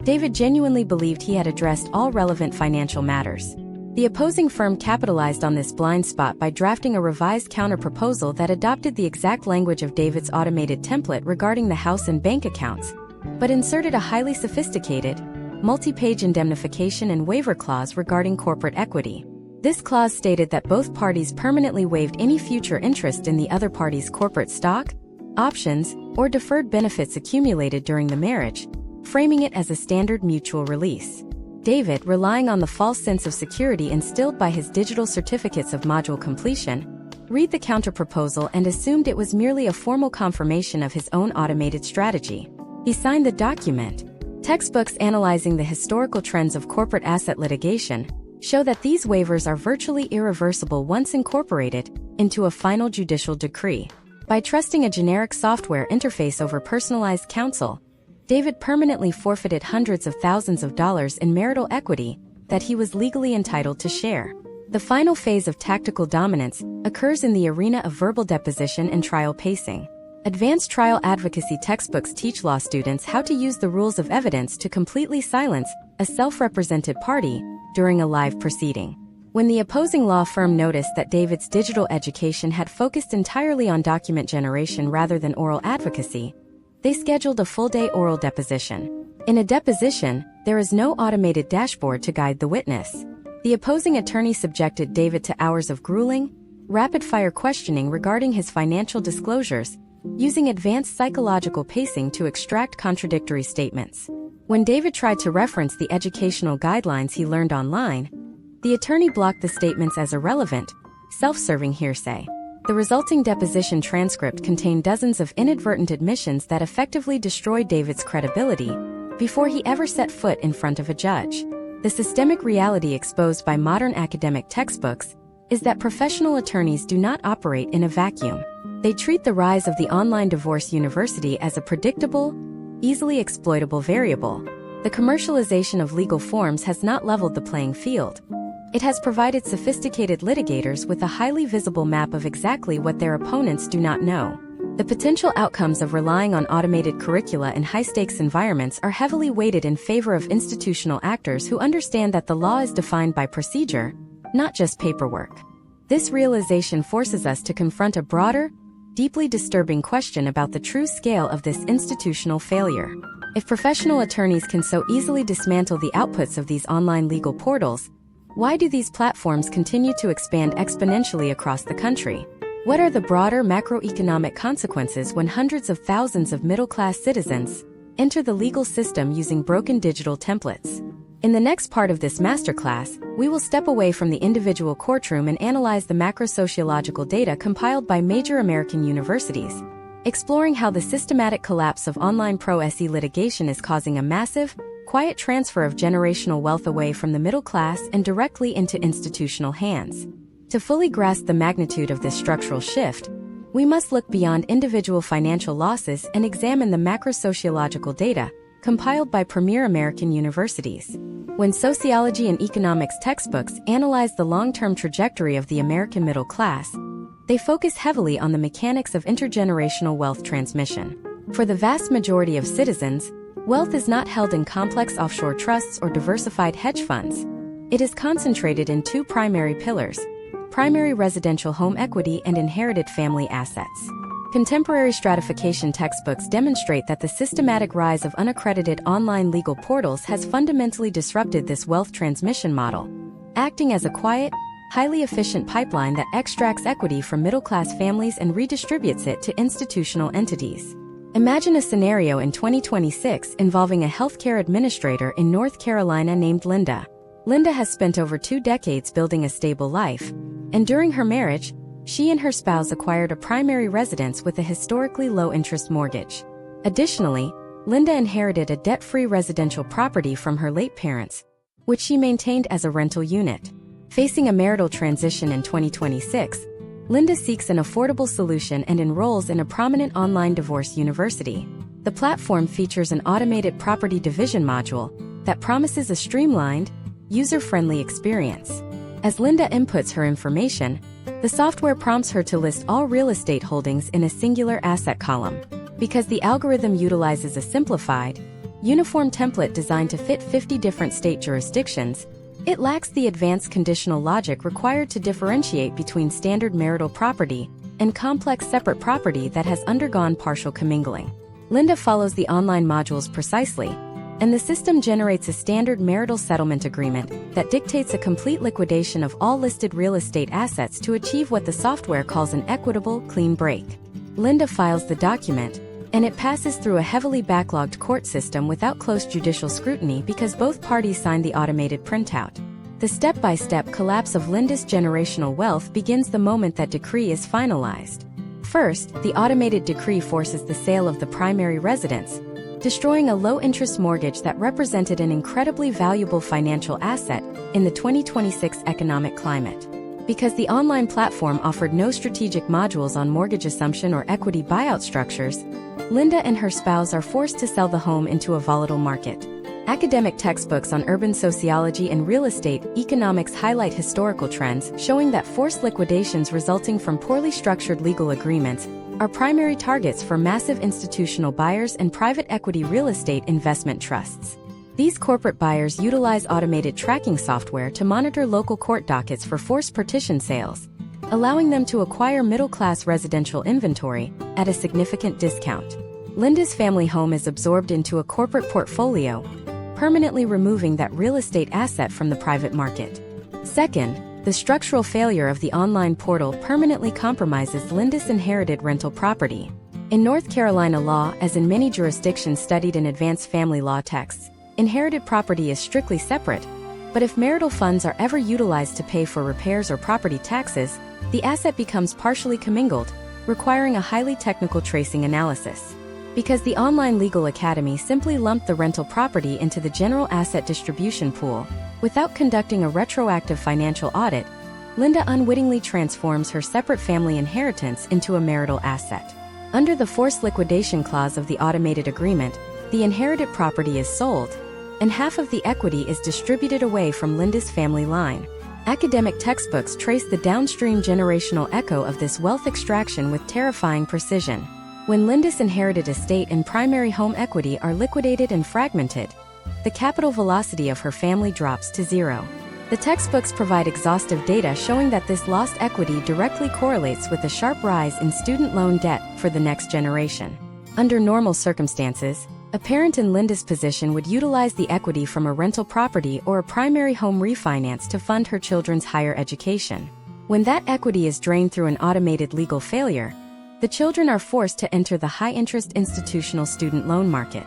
David genuinely believed he had addressed all relevant financial matters. The opposing firm capitalized on this blind spot by drafting a revised counter-proposal that adopted the exact language of David's automated template regarding the house and bank accounts, but inserted a highly sophisticated, multi-page indemnification and waiver clause regarding corporate equity. This clause stated that both parties permanently waived any future interest in the other party's corporate stock, options, or deferred benefits accumulated during the marriage, framing it as a standard mutual release. David, relying on the false sense of security instilled by his digital certificates of module completion, read the counterproposal and assumed it was merely a formal confirmation of his own automated strategy. He signed the document. Textbooks analyzing the historical trends of corporate asset litigation show that these waivers are virtually irreversible once incorporated into a final judicial decree. By trusting a generic software interface over personalized counsel, David permanently forfeited hundreds of thousands of dollars in marital equity that he was legally entitled to share. The final phase of tactical dominance occurs in the arena of verbal deposition and trial pacing. Advanced trial advocacy textbooks teach law students how to use the rules of evidence to completely silence a self-represented party during a live proceeding. When the opposing law firm noticed that David's digital education had focused entirely on document generation rather than oral advocacy, they scheduled a full-day oral deposition. In a deposition, there is no automated dashboard to guide the witness. The opposing attorney subjected David to hours of grueling, rapid-fire questioning regarding his financial disclosures, using advanced psychological pacing to extract contradictory statements. When David tried to reference the educational guidelines he learned online, the attorney blocked the statements as irrelevant, self-serving hearsay. The resulting deposition transcript contained dozens of inadvertent admissions that effectively destroyed David's credibility before he ever set foot in front of a judge. The systemic reality exposed by modern academic textbooks is that professional attorneys do not operate in a vacuum. They treat the rise of the online divorce university as a predictable, easily exploitable variable. The commercialization of legal forms has not leveled the playing field. It has provided sophisticated litigators with a highly visible map of exactly what their opponents do not know. The potential outcomes of relying on automated curricula in high-stakes environments are heavily weighted in favor of institutional actors who understand that the law is defined by procedure, not just paperwork. This realization forces us to confront a broader, deeply disturbing question about the true scale of this institutional failure. If professional attorneys can so easily dismantle the outputs of these online legal portals, why do these platforms continue to expand exponentially across the country? What are the broader macroeconomic consequences when hundreds of thousands of middle-class citizens enter the legal system using broken digital templates? In the next part of this masterclass, we will step away from the individual courtroom and analyze the macro-sociological data compiled by major American universities, exploring how the systematic collapse of online pro-se litigation is causing a massive, quiet transfer of generational wealth away from the middle class and directly into institutional hands. To fully grasp the magnitude of this structural shift, we must look beyond individual financial losses and examine the macro-sociological data compiled by premier American universities. When sociology and economics textbooks analyze the long-term trajectory of the American middle class, they focus heavily on the mechanics of intergenerational wealth transmission. For the vast majority of citizens, wealth is not held in complex offshore trusts or diversified hedge funds. It is concentrated in two primary pillars: primary residential home equity and inherited family assets. Contemporary stratification textbooks demonstrate that the systematic rise of unaccredited online legal portals has fundamentally disrupted this wealth transmission model, acting as a quiet, highly efficient pipeline that extracts equity from middle-class families and redistributes it to institutional entities. Imagine a scenario in 2026 involving a healthcare administrator in North Carolina named Linda. Linda has spent over 2 decades building a stable life, and during her marriage, she and her spouse acquired a primary residence with a historically low-interest mortgage. Additionally, Linda inherited a debt-free residential property from her late parents, which she maintained as a rental unit. Facing a marital transition in 2026, Linda seeks an affordable solution and enrolls in a prominent online divorce university. The platform features an automated property division module that promises a streamlined, user-friendly experience. As Linda inputs her information, the software prompts her to list all real estate holdings in a singular asset column. Because the algorithm utilizes a simplified, uniform template designed to fit 50 different state jurisdictions, it lacks the advanced conditional logic required to differentiate between standard marital property and complex separate property that has undergone partial commingling. Linda follows the online modules precisely, and the system generates a standard marital settlement agreement that dictates a complete liquidation of all listed real estate assets to achieve what the software calls an equitable, clean break. Linda files the document, and it passes through a heavily backlogged court system without close judicial scrutiny because both parties signed the automated printout. The step-by-step collapse of Linda's generational wealth begins the moment that decree is finalized. First, the automated decree forces the sale of the primary residence, destroying a low-interest mortgage that represented an incredibly valuable financial asset in the 2026 economic climate. Because the online platform offered no strategic modules on mortgage assumption or equity buyout structures, Linda and her spouse are forced to sell the home into a volatile market. Academic textbooks on urban sociology and real estate economics highlight historical trends showing that forced liquidations resulting from poorly structured legal agreements are primary targets for massive institutional buyers and private equity real estate investment trusts. These corporate buyers utilize automated tracking software to monitor local court dockets for forced partition sales, allowing them to acquire middle-class residential inventory at a significant discount. Linda's family home is absorbed into a corporate portfolio, permanently removing that real estate asset from the private market. Second, the structural failure of the online portal permanently compromises Linda's inherited rental property. In North Carolina law, as in many jurisdictions studied in advanced family law texts, inherited property is strictly separate, but if marital funds are ever utilized to pay for repairs or property taxes, the asset becomes partially commingled, requiring a highly technical tracing analysis. Because the Online Legal Academy simply lumped the rental property into the general asset distribution pool, without conducting a retroactive financial audit, Linda unwittingly transforms her separate family inheritance into a marital asset. Under the forced liquidation clause of the automated agreement, the inherited property is sold, and half of the equity is distributed away from Linda's family line. Academic textbooks trace the downstream generational echo of this wealth extraction with terrifying precision. When Linda's inherited estate and primary home equity are liquidated and fragmented, the capital velocity of her family drops to zero. The textbooks provide exhaustive data showing that this lost equity directly correlates with a sharp rise in student loan debt for the next generation. Under normal circumstances, a parent in Linda's position would utilize the equity from a rental property or a primary home refinance to fund her children's higher education. When that equity is drained through an automated legal failure, the children are forced to enter the high-interest institutional student loan market.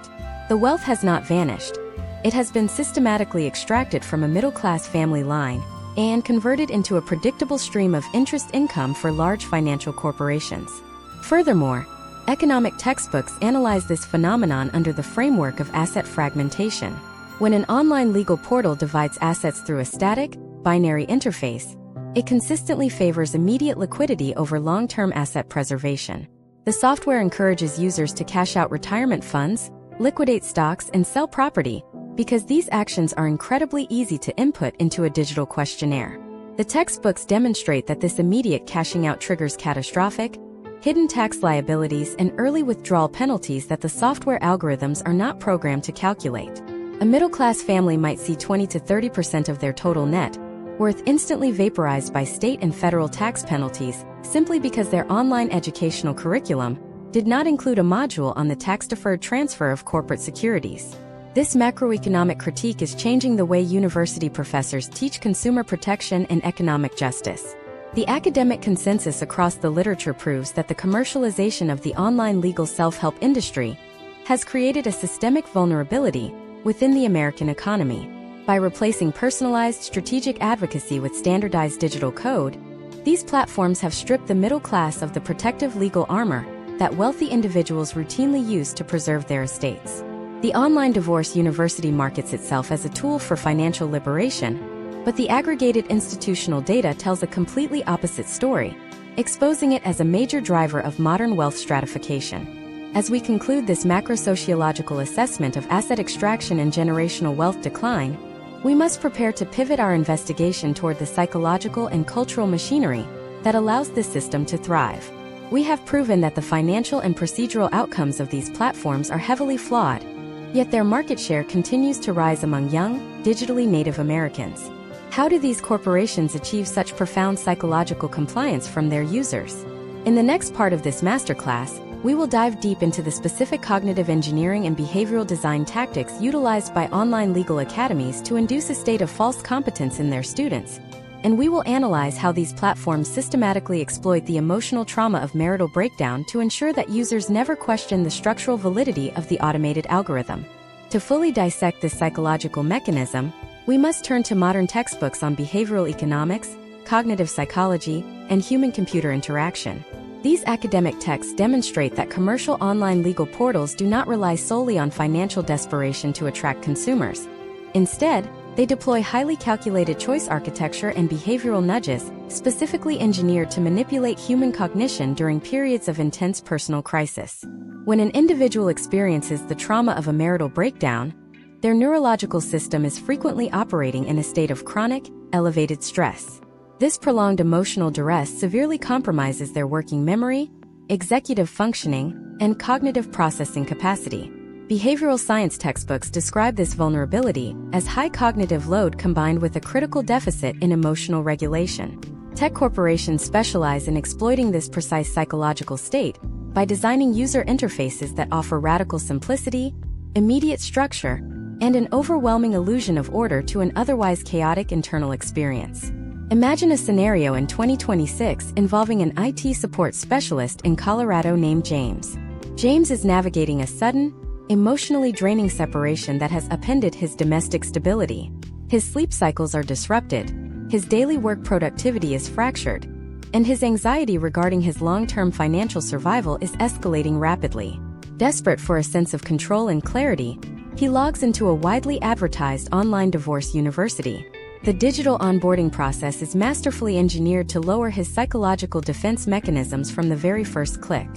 The wealth has not vanished. It has been systematically extracted from a middle-class family line and converted into a predictable stream of interest income for large financial corporations. Furthermore, economic textbooks analyze this phenomenon under the framework of asset fragmentation. When an online legal portal divides assets through a static, binary interface, it consistently favors immediate liquidity over long-term asset preservation. The software encourages users to cash out retirement funds, liquidate stocks, and sell property, because these actions are incredibly easy to input into a digital questionnaire. The textbooks demonstrate that this immediate cashing out triggers catastrophic, hidden tax liabilities and early withdrawal penalties that the software algorithms are not programmed to calculate. A middle-class family might see 20 to 30% of their total net worth instantly vaporized by state and federal tax penalties simply because their online educational curriculum did not include a module on the tax-deferred transfer of corporate securities. This macroeconomic critique is changing the way university professors teach consumer protection and economic justice. The academic consensus across the literature proves that the commercialization of the online legal self-help industry has created a systemic vulnerability within the American economy. By replacing personalized strategic advocacy with standardized digital code, these platforms have stripped the middle class of the protective legal armor that wealthy individuals routinely use to preserve their estates. The online divorce university markets itself as a tool for financial liberation, but the aggregated institutional data tells a completely opposite story, exposing it as a major driver of modern wealth stratification. As we conclude this macro-sociological assessment of asset extraction and generational wealth decline, we must prepare to pivot our investigation toward the psychological and cultural machinery that allows this system to thrive. We have proven that the financial and procedural outcomes of these platforms are heavily flawed, yet their market share continues to rise among young, digitally native Americans. How do these corporations achieve such profound psychological compliance from their users? In the next part of this masterclass, we will dive deep into the specific cognitive engineering and behavioral design tactics utilized by online legal academies to induce a state of false competence in their students, and we will analyze how these platforms systematically exploit the emotional trauma of marital breakdown to ensure that users never question the structural validity of the automated algorithm. To fully dissect this psychological mechanism, we must turn to modern textbooks on behavioral economics, cognitive psychology, and human-computer interaction. These academic texts demonstrate that commercial online legal portals do not rely solely on financial desperation to attract consumers. Instead, they deploy highly calculated choice architecture and behavioral nudges, specifically engineered to manipulate human cognition during periods of intense personal crisis. When an individual experiences the trauma of a marital breakdown, their neurological system is frequently operating in a state of chronic, elevated stress. This prolonged emotional duress severely compromises their working memory, executive functioning, and cognitive processing capacity. Behavioral science textbooks describe this vulnerability as high cognitive load combined with a critical deficit in emotional regulation. Tech corporations specialize in exploiting this precise psychological state by designing user interfaces that offer radical simplicity, immediate structure, and an overwhelming illusion of order to an otherwise chaotic internal experience. Imagine a scenario in 2026 involving an IT support specialist in Colorado named James. James is navigating a sudden, emotionally draining separation that has upended his domestic stability. His sleep cycles are disrupted, his daily work productivity is fractured, and his anxiety regarding his long-term financial survival is escalating rapidly. Desperate for a sense of control and clarity, he logs into a widely advertised online divorce university. The digital onboarding process is masterfully engineered to lower his psychological defense mechanisms from the very first click.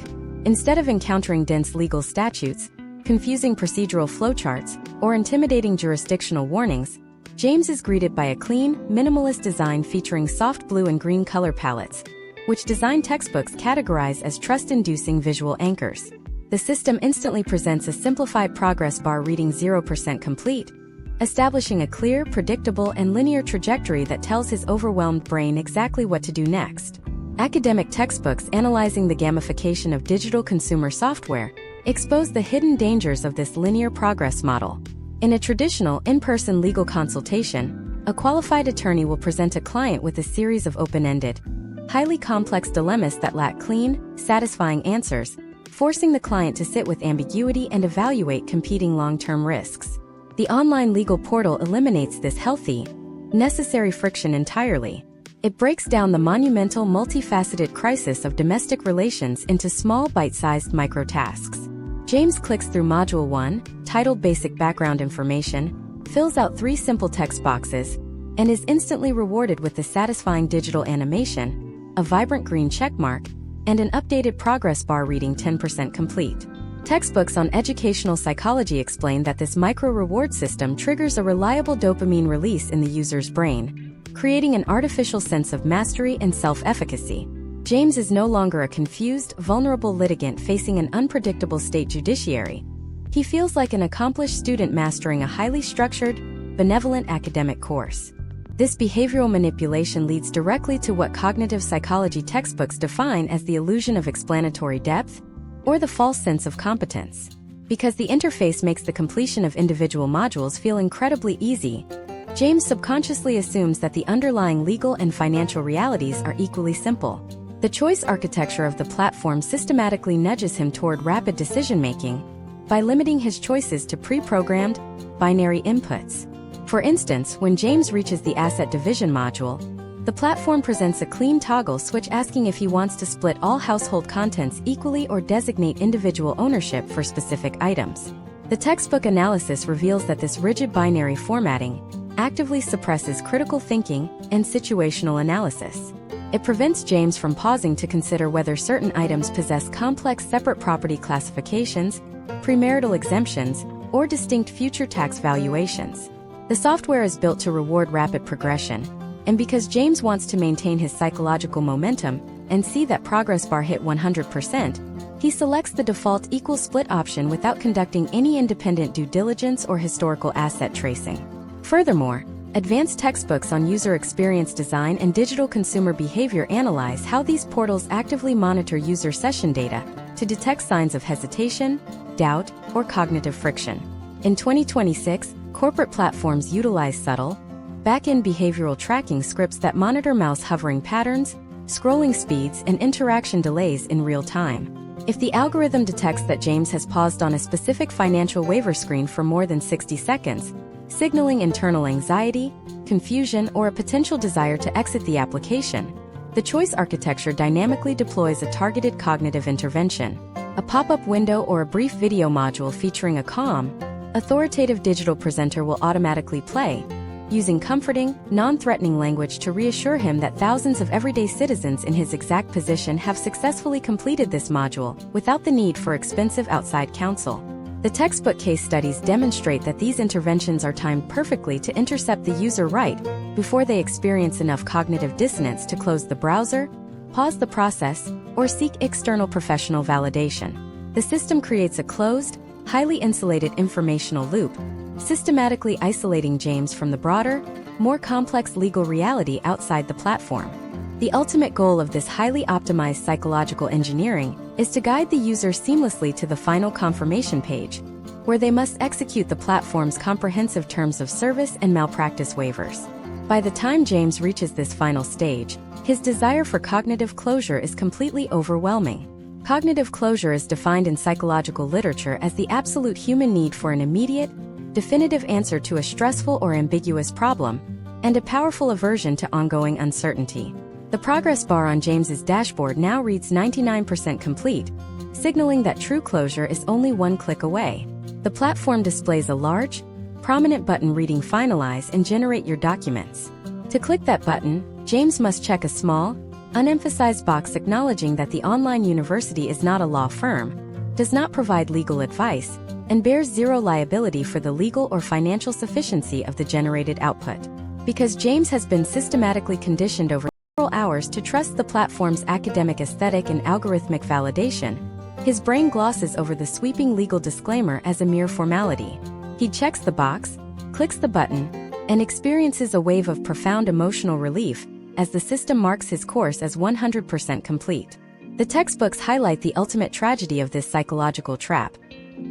Instead of encountering dense legal statutes, confusing procedural flowcharts, or intimidating jurisdictional warnings, James is greeted by a clean, minimalist design featuring soft blue and green color palettes, which design textbooks categorize as trust-inducing visual anchors. The system instantly presents a simplified progress bar reading 0% complete, establishing a clear, predictable, and linear trajectory that tells his overwhelmed brain exactly what to do next. Academic textbooks analyzing the gamification of digital consumer software expose the hidden dangers of this linear progress model. In a traditional in-person legal consultation, a qualified attorney will present a client with a series of open-ended, highly complex dilemmas that lack clean, satisfying answers, forcing the client to sit with ambiguity and evaluate competing long-term risks. The online legal portal eliminates this healthy, necessary friction entirely. It breaks down the monumental, multifaceted crisis of domestic relations into small, bite-sized micro-tasks. James clicks through Module 1, titled Basic Background Information, fills out 3 simple text boxes, and is instantly rewarded with the satisfying digital animation, a vibrant green checkmark, and an updated progress bar reading 10% complete. Textbooks on educational psychology explain that this micro-reward system triggers a reliable dopamine release in the user's brain, creating an artificial sense of mastery and self-efficacy. James is no longer a confused, vulnerable litigant facing an unpredictable state judiciary. He feels like an accomplished student mastering a highly structured, benevolent academic course. This behavioral manipulation leads directly to what cognitive psychology textbooks define as the illusion of explanatory depth, or the false sense of competence. Because the interface makes the completion of individual modules feel incredibly easy, James subconsciously assumes that the underlying legal and financial realities are equally simple. The choice architecture of the platform systematically nudges him toward rapid decision-making by limiting his choices to pre-programmed, binary inputs. For instance, when James reaches the asset division module, the platform presents a clean toggle switch asking if he wants to split all household contents equally or designate individual ownership for specific items. The textbook analysis reveals that this rigid binary formatting actively suppresses critical thinking and situational analysis. It prevents James from pausing to consider whether certain items possess complex separate property classifications, premarital exemptions, or distinct future tax valuations. The software is built to reward rapid progression, and because James wants to maintain his psychological momentum and see that progress bar hit 100%, he selects the default equal split option without conducting any independent due diligence or historical asset tracing. Furthermore, advanced textbooks on user experience design and digital consumer behavior analyze how these portals actively monitor user session data to detect signs of hesitation, doubt, or cognitive friction. In 2026, corporate platforms utilize subtle, back-end behavioral tracking scripts that monitor mouse hovering patterns, scrolling speeds, and interaction delays in real time. If the algorithm detects that James has paused on a specific financial waiver screen for more than 60 seconds, signaling internal anxiety, confusion, or a potential desire to exit the application, the choice architecture dynamically deploys a targeted cognitive intervention. A pop-up window or a brief video module featuring a calm, authoritative digital presenter will automatically play, using comforting, non-threatening language to reassure him that thousands of everyday citizens in his exact position have successfully completed this module without the need for expensive outside counsel. The textbook case studies demonstrate that these interventions are timed perfectly to intercept the user right before they experience enough cognitive dissonance to close the browser, pause the process, or seek external professional validation. The system creates a closed, highly insulated informational loop, systematically isolating James from the broader, more complex legal reality outside the platform. The ultimate goal of this highly optimized psychological engineering is to guide the user seamlessly to the final confirmation page, where they must execute the platform's comprehensive terms of service and malpractice waivers. By the time James reaches this final stage, his desire for cognitive closure is completely overwhelming. Cognitive closure is defined in psychological literature as the absolute human need for an immediate, definitive answer to a stressful or ambiguous problem, and a powerful aversion to ongoing uncertainty. The progress bar on James's dashboard now reads 99% complete, signaling that true closure is only one click away. The platform displays a large, prominent button reading Finalize and Generate Your Documents. To click that button, James must check a small, unemphasized box acknowledging that the online university is not a law firm, does not provide legal advice, and bears zero liability for the legal or financial sufficiency of the generated output. Because James has been systematically conditioned over several hours to trust the platform's academic aesthetic and algorithmic validation, his brain glosses over the sweeping legal disclaimer as a mere formality. He checks the box, clicks the button, and experiences a wave of profound emotional relief as the system marks his course as 100% complete. The textbooks highlight the ultimate tragedy of this psychological trap.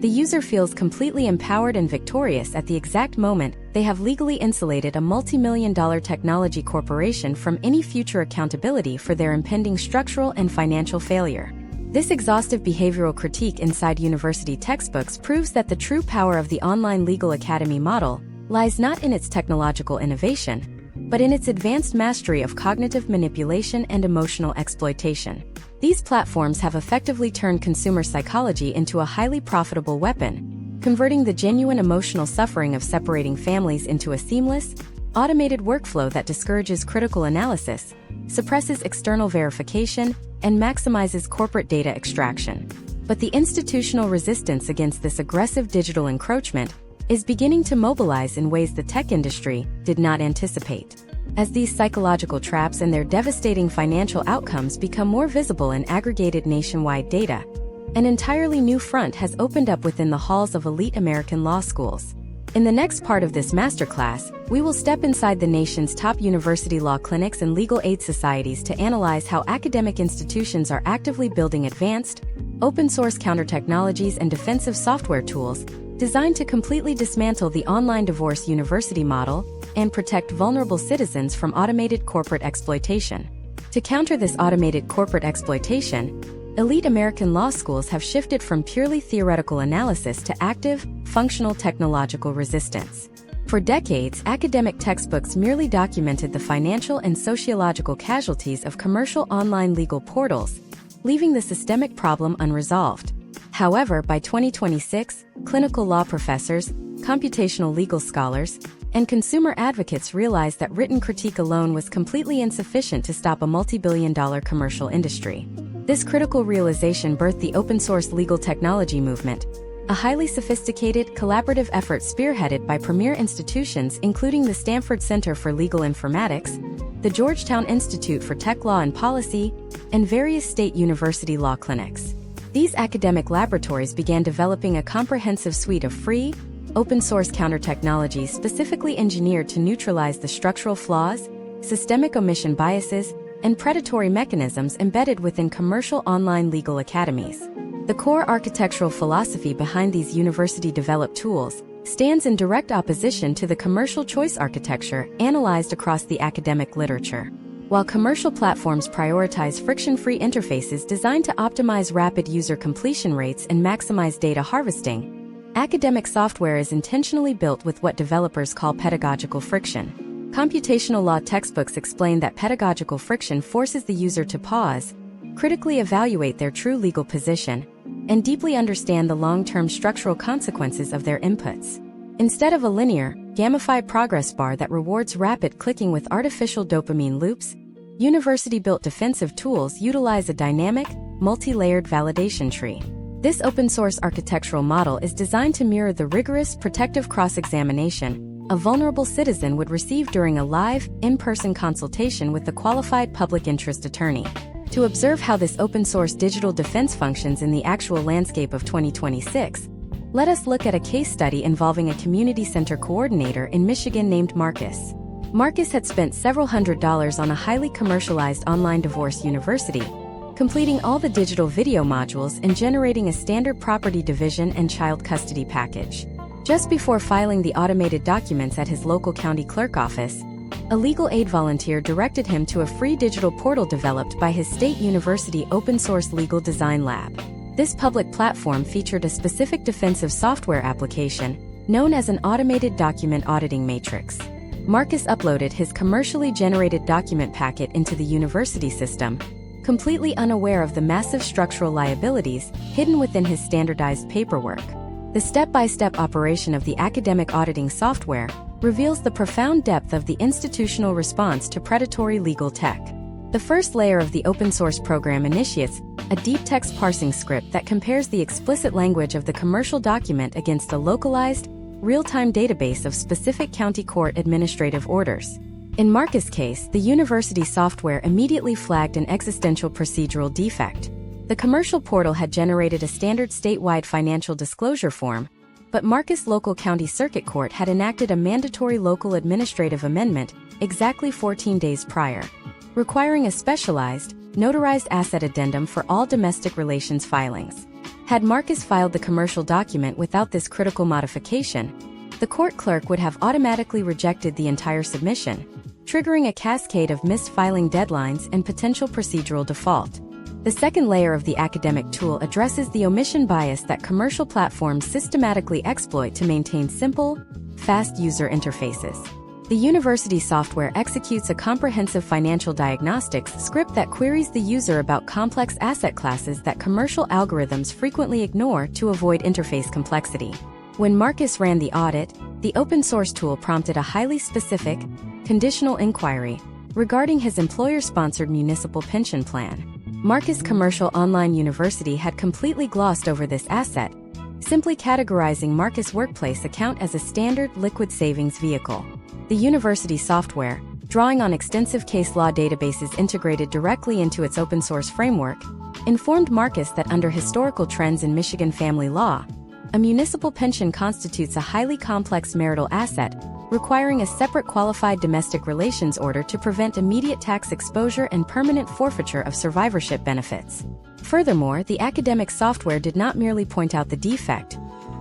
The user feels completely empowered and victorious at the exact moment they have legally insulated a multi-million-dollar technology corporation from any future accountability for their impending structural and financial failure. This exhaustive behavioral critique inside university textbooks proves that the true power of the online legal academy model lies not in its technological innovation, but in its advanced mastery of cognitive manipulation and emotional exploitation. These platforms have effectively turned consumer psychology into a highly profitable weapon, converting the genuine emotional suffering of separating families into a seamless, automated workflow that discourages critical analysis, suppresses external verification, and maximizes corporate data extraction. But the institutional resistance against this aggressive digital encroachment is beginning to mobilize in ways the tech industry did not anticipate. As these psychological traps and their devastating financial outcomes become more visible in aggregated nationwide data, an entirely new front has opened up within the halls of elite American law schools. In the next part of this masterclass, we will step inside the nation's top university law clinics and legal aid societies to analyze how academic institutions are actively building advanced, open-source counter-technologies and defensive software tools designed to completely dismantle the online divorce university model and protect vulnerable citizens from automated corporate exploitation. To counter this automated corporate exploitation, elite American law schools have shifted from purely theoretical analysis to active, functional technological resistance. For decades, academic textbooks merely documented the financial and sociological casualties of commercial online legal portals, leaving the systemic problem unresolved. However, by 2026, clinical law professors, computational legal scholars, and consumer advocates realized that written critique alone was completely insufficient to stop a multi-billion-dollar commercial industry. This critical realization birthed the open-source legal technology movement, a highly sophisticated, collaborative effort spearheaded by premier institutions including the Stanford Center for Legal Informatics, the Georgetown Institute for Tech Law and Policy, and various state university law clinics. These academic laboratories began developing a comprehensive suite of free, open-source counter-technologies specifically engineered to neutralize the structural flaws, systemic omission biases, and predatory mechanisms embedded within commercial online legal academies. The core architectural philosophy behind these university-developed tools stands in direct opposition to the commercial choice architecture analyzed across the academic literature. While commercial platforms prioritize friction-free interfaces designed to optimize rapid user completion rates and maximize data harvesting, academic software is intentionally built with what developers call pedagogical friction. Computational law textbooks explain that pedagogical friction forces the user to pause, critically evaluate their true legal position, and deeply understand the long-term structural consequences of their inputs. Instead of a linear, gamified progress bar that rewards rapid clicking with artificial dopamine loops, university-built defensive tools utilize a dynamic, multi-layered validation tree. This open-source architectural model is designed to mirror the rigorous, protective cross-examination a vulnerable citizen would receive during a live, in-person consultation with the qualified public interest attorney. To observe how this open-source digital defense functions in the actual landscape of 2026, let us look at a case study involving a community center coordinator in Michigan named Marcus. Marcus had spent several $100s on a highly commercialized online divorce university, completing all the digital video modules and generating a standard property division and child custody package. Just before filing the automated documents at his local county clerk office, a legal aid volunteer directed him to a free digital portal developed by his state university open-source legal design lab. This public platform featured a specific defensive software application known as an automated document auditing matrix. Marcus uploaded his commercially generated document packet into the university system, completely unaware of the massive structural liabilities hidden within his standardized paperwork. The step-by-step operation of the academic auditing software reveals the profound depth of the institutional response to predatory legal tech. The first layer of the open-source program initiates a deep text parsing script that compares the explicit language of the commercial document against a localized, real-time database of specific county court administrative orders. In Marcus' case, the university software immediately flagged an existential procedural defect. The commercial portal had generated a standard statewide financial disclosure form, but Marcus' local county circuit court had enacted a mandatory local administrative amendment exactly 14 days prior, requiring a specialized, notarized asset addendum for all domestic relations filings. Had Marcus filed the commercial document without this critical modification, the court clerk would have automatically rejected the entire submission, triggering a cascade of missed filing deadlines and potential procedural default. The second layer of the academic tool addresses the omission bias that commercial platforms systematically exploit to maintain simple, fast user interfaces. The university software executes a comprehensive financial diagnostics script that queries the user about complex asset classes that commercial algorithms frequently ignore to avoid interface complexity. When Marcus ran the audit, the open-source tool prompted a highly specific, conditional inquiry regarding his employer-sponsored municipal pension plan. Marcus Commercial Online University had completely glossed over this asset, simply categorizing Marcus' workplace account as a standard liquid savings vehicle. The university software, drawing on extensive case law databases integrated directly into its open-source framework, informed Marcus that under historical trends in Michigan family law, a municipal pension constitutes a highly complex marital asset, requiring a separate qualified domestic relations order to prevent immediate tax exposure and permanent forfeiture of survivorship benefits. Furthermore, the academic software did not merely point out the defect,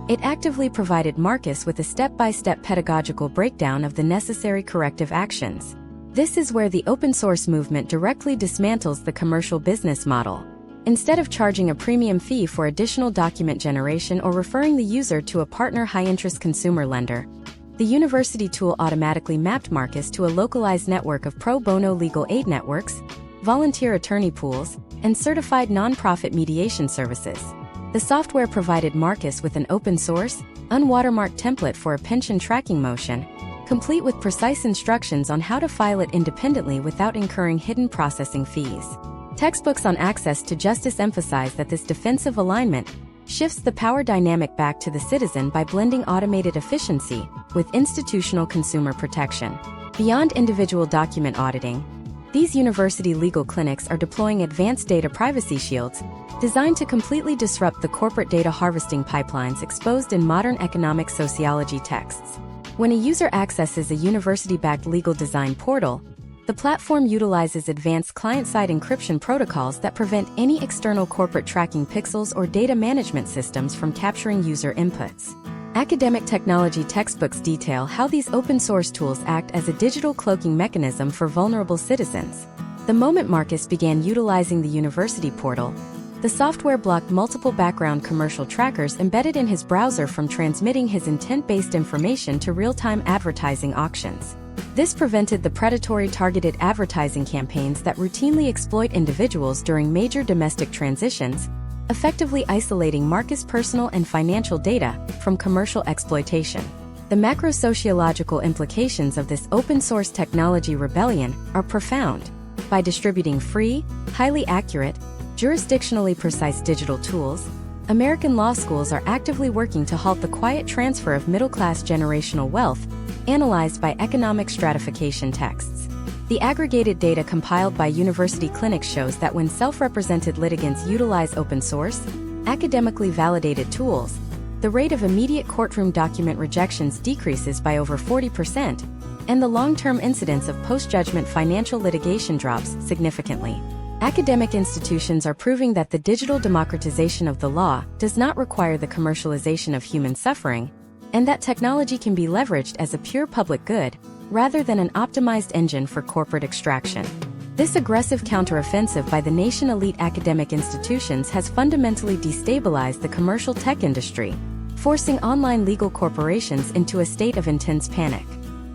It actively provided Marcus with a step-by-step pedagogical breakdown of the necessary corrective actions. This is where the open-source movement directly dismantles the commercial business model. Instead of charging a premium fee for additional document generation or referring the user to a partner high-interest consumer lender, the university tool automatically mapped Marcus to a localized network of pro bono legal aid networks, volunteer attorney pools, and certified nonprofit mediation services. The software provided Marcus with an open-source, unwatermarked template for a pension tracking motion, complete with precise instructions on how to file it independently without incurring hidden processing fees. Textbooks on access to justice emphasize that this defensive alignment shifts the power dynamic back to the citizen by blending automated efficiency with institutional consumer protection. Beyond individual document auditing, these university legal clinics are deploying advanced data privacy shields designed to completely disrupt the corporate data harvesting pipelines exposed in modern economic sociology texts. When a user accesses a university-backed legal design portal, the platform utilizes advanced client-side encryption protocols that prevent any external corporate tracking pixels or data management systems from capturing user inputs. Academic technology textbooks detail how these open-source tools act as a digital cloaking mechanism for vulnerable citizens. The moment Marcus began utilizing the university portal, the software blocked multiple background commercial trackers embedded in his browser from transmitting his intent-based information to real-time advertising auctions. This prevented the predatory targeted advertising campaigns that routinely exploit individuals during major domestic transitions, effectively isolating Marcus' personal and financial data from commercial exploitation. The macro-sociological implications of this open-source technology rebellion are profound. By distributing free, highly accurate, jurisdictionally precise digital tools, American law schools are actively working to halt the quiet transfer of middle-class generational wealth, analyzed by economic stratification texts. The aggregated data compiled by university clinics shows that when self-represented litigants utilize open-source, academically validated tools, the rate of immediate courtroom document rejections decreases by over 40%, and the long-term incidence of post-judgment financial litigation drops significantly. Academic institutions are proving that the digital democratization of the law does not require the commercialization of human suffering, and that technology can be leveraged as a pure public good, rather than an optimized engine for corporate extraction. This aggressive counteroffensive by the nation elite academic institutions has fundamentally destabilized the commercial tech industry, forcing online legal corporations into a state of intense panic.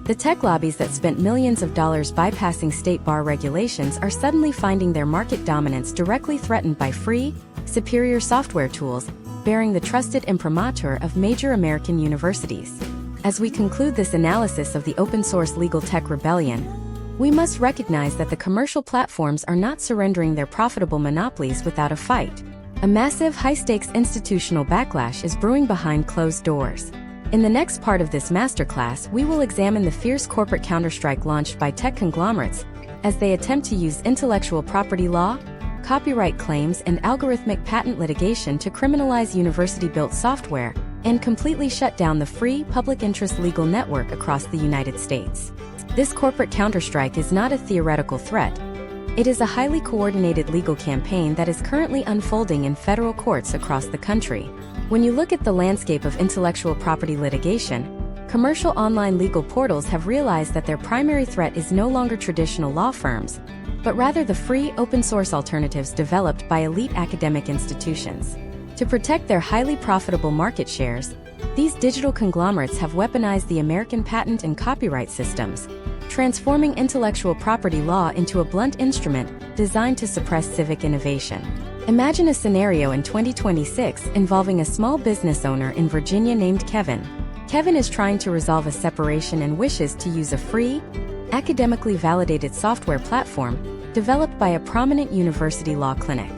The tech lobbies that spent millions of dollars bypassing state bar regulations are suddenly finding their market dominance directly threatened by free, superior software tools, bearing the trusted imprimatur of major American universities. As we conclude this analysis of the open-source legal tech rebellion, we must recognize that the commercial platforms are not surrendering their profitable monopolies without a fight. A massive, high-stakes institutional backlash is brewing behind closed doors. In the next part of this masterclass, we will examine the fierce corporate counterstrike launched by tech conglomerates as they attempt to use intellectual property law, copyright claims, and algorithmic patent litigation to criminalize university-built software and completely shut down the free, public interest legal network across the United States. This corporate counterstrike is not a theoretical threat. It is a highly coordinated legal campaign that is currently unfolding in federal courts across the country. When you look at the landscape of intellectual property litigation, commercial online legal portals have realized that their primary threat is no longer traditional law firms, but rather the free, open-source alternatives developed by elite academic institutions. To protect their highly profitable market shares, these digital conglomerates have weaponized the American patent and copyright systems, transforming intellectual property law into a blunt instrument designed to suppress civic innovation. Imagine a scenario in 2026 involving a small business owner in Virginia named Kevin. Kevin is trying to resolve a separation and wishes to use a free, academically validated software platform developed by a prominent university law clinic.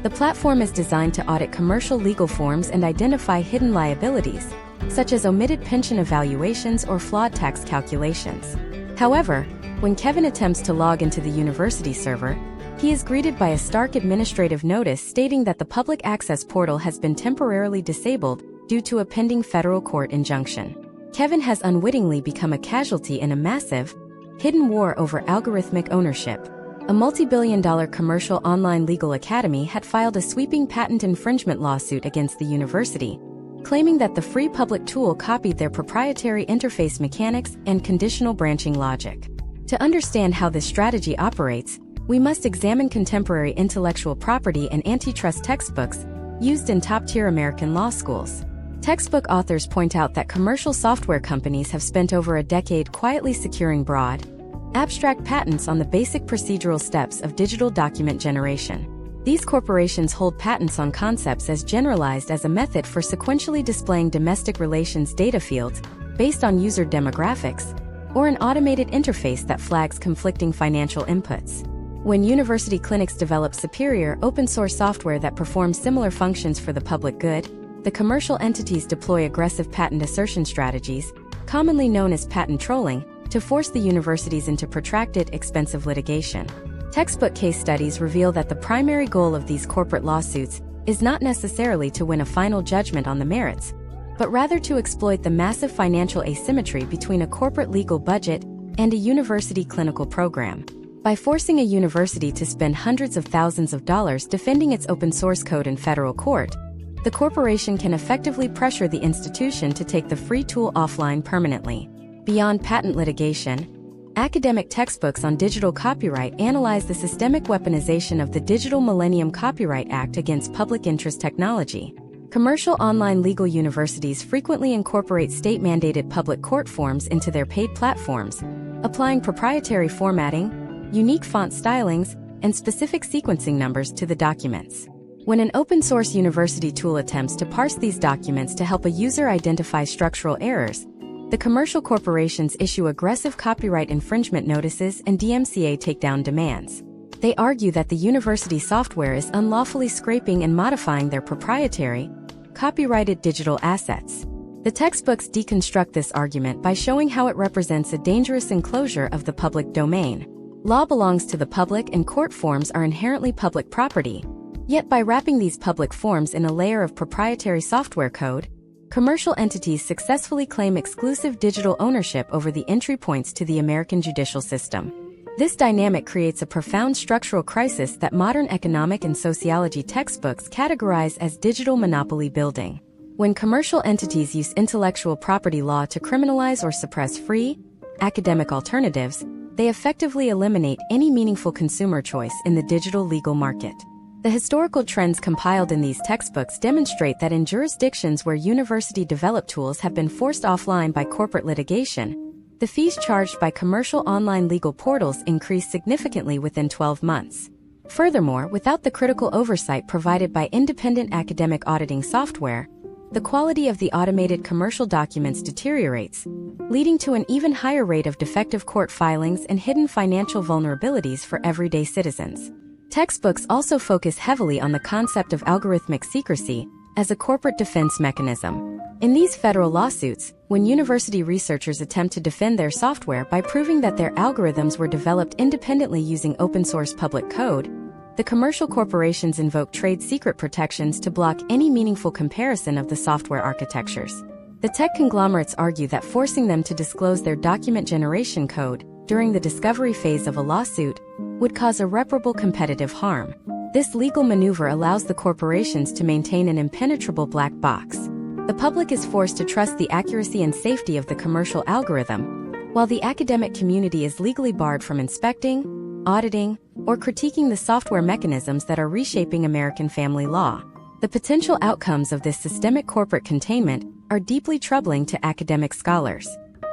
The platform is designed to audit commercial legal forms and identify hidden liabilities, such as omitted pension evaluations or flawed tax calculations. However, when Kevin attempts to log into the university server, he is greeted by a stark administrative notice stating that the public access portal has been temporarily disabled due to a pending federal court injunction. Kevin has unwittingly become a casualty in a massive, hidden war over algorithmic ownership. A multi-billion-dollar commercial online legal academy had filed a sweeping patent infringement lawsuit against the university, claiming that the free public tool copied their proprietary interface mechanics and conditional branching logic. To understand how this strategy operates, we must examine contemporary intellectual property and antitrust textbooks used in top-tier American law schools. Textbook authors point out that commercial software companies have spent over a decade quietly securing broad, abstract patents on the basic procedural steps of digital document generation. These corporations hold patents on concepts as generalized as a method for sequentially displaying domestic relations data fields based on user demographics, or an automated interface that flags conflicting financial inputs. When university clinics develop superior open-source software that performs similar functions for the public good, the commercial entities deploy aggressive patent assertion strategies, commonly known as patent trolling, to force the universities into protracted, expensive litigation. Textbook case studies reveal that the primary goal of these corporate lawsuits is not necessarily to win a final judgment on the merits, but rather to exploit the massive financial asymmetry between a corporate legal budget and a university clinical program. By forcing a university to spend hundreds of thousands of dollars defending its open source code in federal court, the corporation can effectively pressure the institution to take the free tool offline permanently. Beyond patent litigation, academic textbooks on digital copyright analyze the systemic weaponization of the Digital Millennium Copyright Act against public interest technology. Commercial online legal universities frequently incorporate state-mandated public court forms into their paid platforms, applying proprietary formatting, unique font stylings, and specific sequencing numbers to the documents. When an open-source university tool attempts to parse these documents to help a user identify structural errors, the commercial corporations issue aggressive copyright infringement notices and DMCA takedown demands. They argue that the university software is unlawfully scraping and modifying their proprietary, copyrighted digital assets. The textbooks deconstruct this argument by showing how it represents a dangerous enclosure of the public domain. Law belongs to the public and court forms are inherently public property. Yet by wrapping these public forms in a layer of proprietary software code, commercial entities successfully claim exclusive digital ownership over the entry points to the American judicial system. This dynamic creates a profound structural crisis that modern economic and sociology textbooks categorize as digital monopoly building. When commercial entities use intellectual property law to criminalize or suppress free, academic alternatives, they effectively eliminate any meaningful consumer choice in the digital legal market. The historical trends compiled in these textbooks demonstrate that in jurisdictions where university-developed tools have been forced offline by corporate litigation, the fees charged by commercial online legal portals increase significantly within 12 months. Furthermore, without the critical oversight provided by independent academic auditing software, the quality of the automated commercial documents deteriorates, leading to an even higher rate of defective court filings and hidden financial vulnerabilities for everyday citizens. Textbooks also focus heavily on the concept of algorithmic secrecy as a corporate defense mechanism. In these federal lawsuits, when university researchers attempt to defend their software by proving that their algorithms were developed independently using open-source public code, the commercial corporations invoke trade secret protections to block any meaningful comparison of the software architectures. The tech conglomerates argue that forcing them to disclose their document generation code during the discovery phase of a lawsuit would cause irreparable competitive harm. This legal maneuver allows the corporations to maintain an impenetrable black box. The public is forced to trust the accuracy and safety of the commercial algorithm, while the academic community is legally barred from inspecting, auditing, or critiquing the software mechanisms that are reshaping American family law. The potential outcomes of this systemic corporate containment are deeply troubling to academic scholars.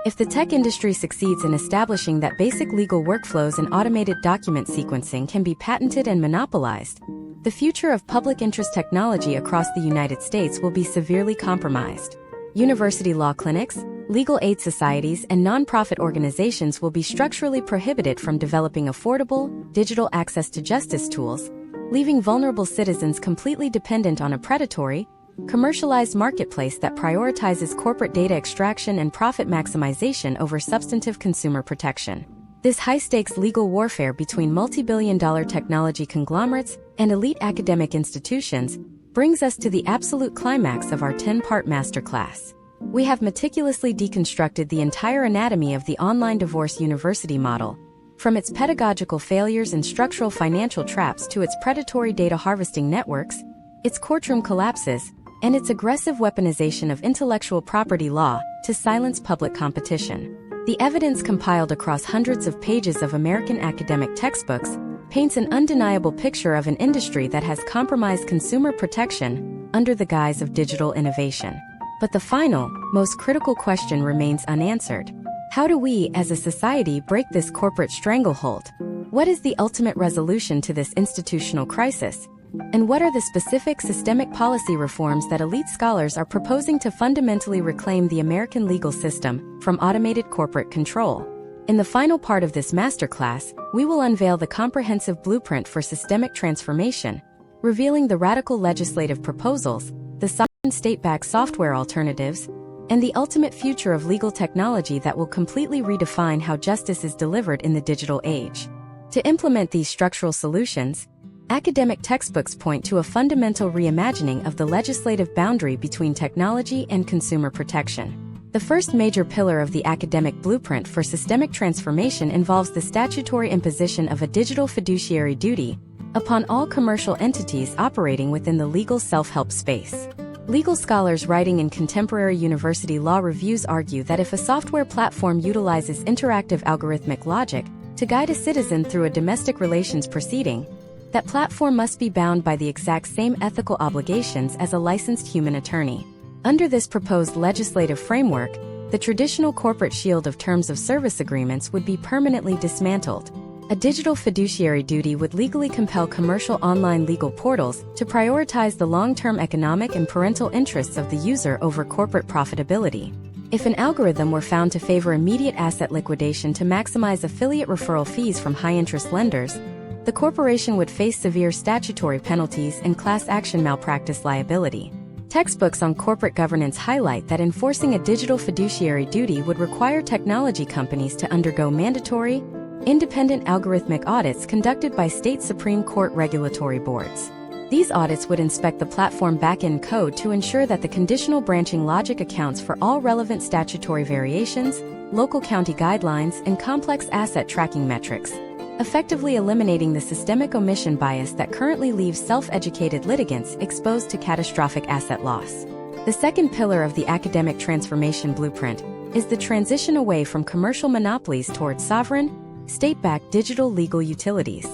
If the tech industry succeeds in establishing that basic legal workflows and automated document sequencing can be patented and monopolized, the future of public interest technology across the United States will be severely compromised. University law clinics, legal aid societies, and nonprofit organizations will be structurally prohibited from developing affordable, digital access to justice tools, leaving vulnerable citizens completely dependent on a predatory, commercialized marketplace that prioritizes corporate data extraction and profit maximization over substantive consumer protection. This high-stakes legal warfare between multi-billion-dollar technology conglomerates and elite academic institutions brings us to the absolute climax of our 10-part masterclass. We have meticulously deconstructed the entire anatomy of the online divorce university model, from its pedagogical failures and structural financial traps to its predatory data harvesting networks, its courtroom collapses, and its aggressive weaponization of intellectual property law to silence public competition. The evidence compiled across hundreds of pages of American academic textbooks paints an undeniable picture of an industry that has compromised consumer protection under the guise of digital innovation. But the final, most critical question remains unanswered. How do we, as a society, break this corporate stranglehold? What is the ultimate resolution to this institutional crisis? And what are the specific systemic policy reforms that elite scholars are proposing to fundamentally reclaim the American legal system from automated corporate control? In the final part of this masterclass, we will unveil the comprehensive blueprint for systemic transformation, revealing the radical legislative proposals, the sovereign state-backed software alternatives, and the ultimate future of legal technology that will completely redefine how justice is delivered in the digital age. To implement these structural solutions, academic textbooks point to a fundamental reimagining of the legislative boundary between technology and consumer protection. The first major pillar of the academic blueprint for systemic transformation involves the statutory imposition of a digital fiduciary duty upon all commercial entities operating within the legal self-help space. Legal scholars writing in contemporary university law reviews argue that if a software platform utilizes interactive algorithmic logic to guide a citizen through a domestic relations proceeding, that platform must be bound by the exact same ethical obligations as a licensed human attorney. Under this proposed legislative framework, the traditional corporate shield of terms of service agreements would be permanently dismantled. A digital fiduciary duty would legally compel commercial online legal portals to prioritize the long-term economic and parental interests of the user over corporate profitability. If an algorithm were found to favor immediate asset liquidation to maximize affiliate referral fees from high-interest lenders, the corporation would face severe statutory penalties and class action malpractice liability. Textbooks on corporate governance highlight that enforcing a digital fiduciary duty would require technology companies to undergo mandatory, independent algorithmic audits conducted by state Supreme Court regulatory boards. These audits would inspect the platform back-end code to ensure that the conditional branching logic accounts for all relevant statutory variations, local county guidelines, and complex asset tracking metrics, effectively eliminating the systemic omission bias that currently leaves self-educated litigants exposed to catastrophic asset loss. The second pillar of the academic transformation blueprint is the transition away from commercial monopolies towards sovereign, state-backed digital legal utilities.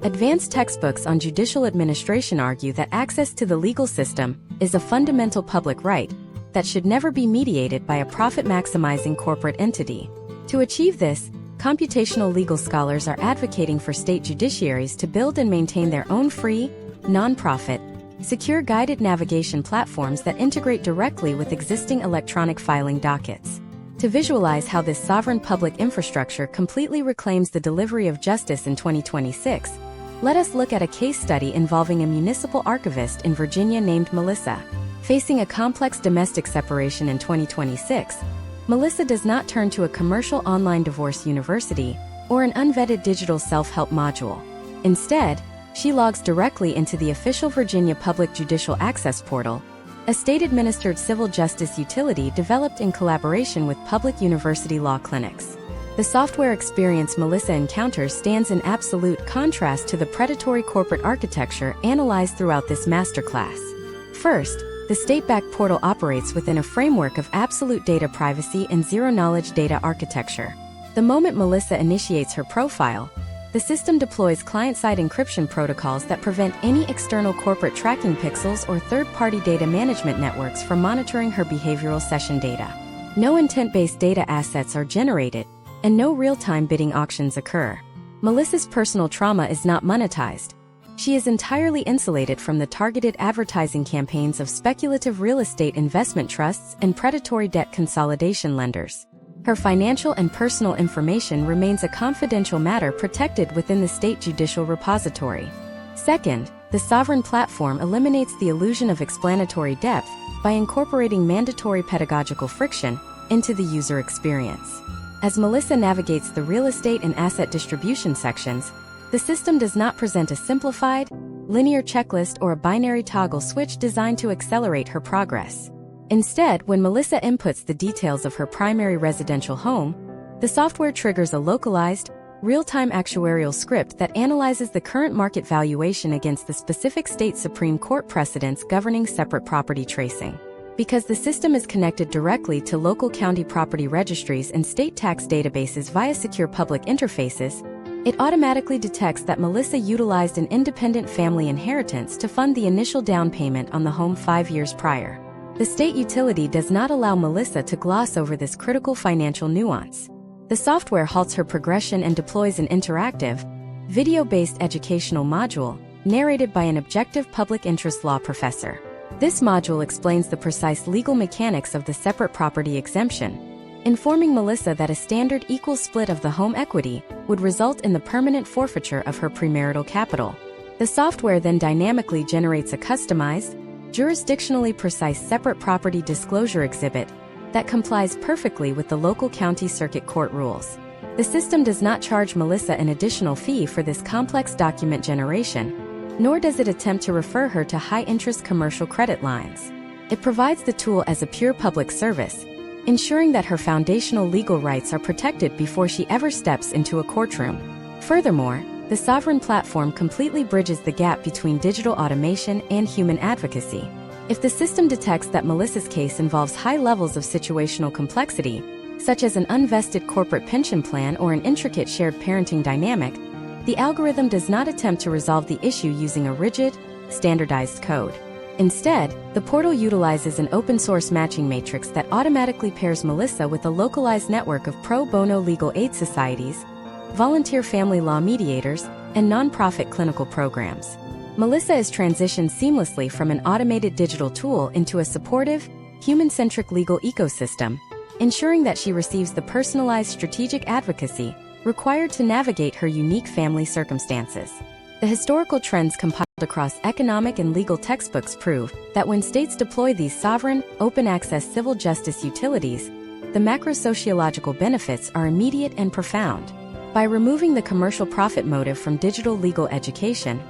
Advanced textbooks on judicial administration argue that access to the legal system is a fundamental public right that should never be mediated by a profit-maximizing corporate entity. To achieve this, computational legal scholars are advocating for state judiciaries to build and maintain their own free, non-profit, secure guided navigation platforms that integrate directly with existing electronic filing dockets. To visualize how this sovereign public infrastructure completely reclaims the delivery of justice in 2026, let us look at a case study involving a municipal archivist in Virginia named Melissa. Facing a complex domestic separation in 2026, Melissa does not turn to a commercial online divorce university or an unvetted digital self-help module. Instead, she logs directly into the official Virginia Public Judicial Access Portal, a state-administered civil justice utility developed in collaboration with public university law clinics. The software experience Melissa encounters stands in absolute contrast to the predatory corporate architecture analyzed throughout this masterclass. First, the state-backed portal operates within a framework of absolute data privacy and zero-knowledge data architecture. The moment Melissa initiates her profile, the system deploys client-side encryption protocols that prevent any external corporate tracking pixels or third-party data management networks from monitoring her behavioral session data. No intent-based data assets are generated, and no real-time bidding auctions occur. Melissa's personal trauma is not monetized. She is entirely insulated from the targeted advertising campaigns of speculative real estate investment trusts and predatory debt consolidation lenders. Her financial and personal information remains a confidential matter protected within the state judicial repository. Second, the sovereign platform eliminates the illusion of explanatory depth by incorporating mandatory pedagogical friction into the user experience. As Melissa navigates the real estate and asset distribution sections, the system does not present a simplified, linear checklist or a binary toggle switch designed to accelerate her progress. Instead, when Melissa inputs the details of her primary residential home, the software triggers a localized, real-time actuarial script that analyzes the current market valuation against the specific state Supreme Court precedents governing separate property tracing. Because the system is connected directly to local county property registries and state tax databases via secure public interfaces, it automatically detects that Melissa utilized an independent family inheritance to fund the initial down payment on the home 5 years prior. The state utility does not allow Melissa to gloss over this critical financial nuance. The software halts her progression and deploys an interactive, video-based educational module, narrated by an objective public interest law professor. This module explains the precise legal mechanics of the separate property exemption, informing Melissa that a standard equal split of the home equity would result in the permanent forfeiture of her premarital capital. The software then dynamically generates a customized, jurisdictionally precise separate property disclosure exhibit that complies perfectly with the local county circuit court rules. The system does not charge Melissa an additional fee for this complex document generation, nor does it attempt to refer her to high-interest commercial credit lines. It provides the tool as a pure public service, ensuring that her foundational legal rights are protected before she ever steps into a courtroom. Furthermore, the sovereign platform completely bridges the gap between digital automation and human advocacy. If the system detects that Melissa's case involves high levels of situational complexity, such as an unvested corporate pension plan or an intricate shared parenting dynamic, the algorithm does not attempt to resolve the issue using a rigid, standardized code. Instead, the portal utilizes an open-source matching matrix that automatically pairs Melissa with a localized network of pro bono legal aid societies, volunteer family law mediators, and nonprofit clinical programs. Melissa is transitioned seamlessly from an automated digital tool into a supportive, human-centric legal ecosystem, ensuring that she receives the personalized strategic advocacy required to navigate her unique family circumstances. The historical trends compiled across economic and legal textbooks prove that when states deploy these sovereign, open-access civil justice utilities, the macro-sociological benefits are immediate and profound. By removing the commercial profit motive from digital legal education,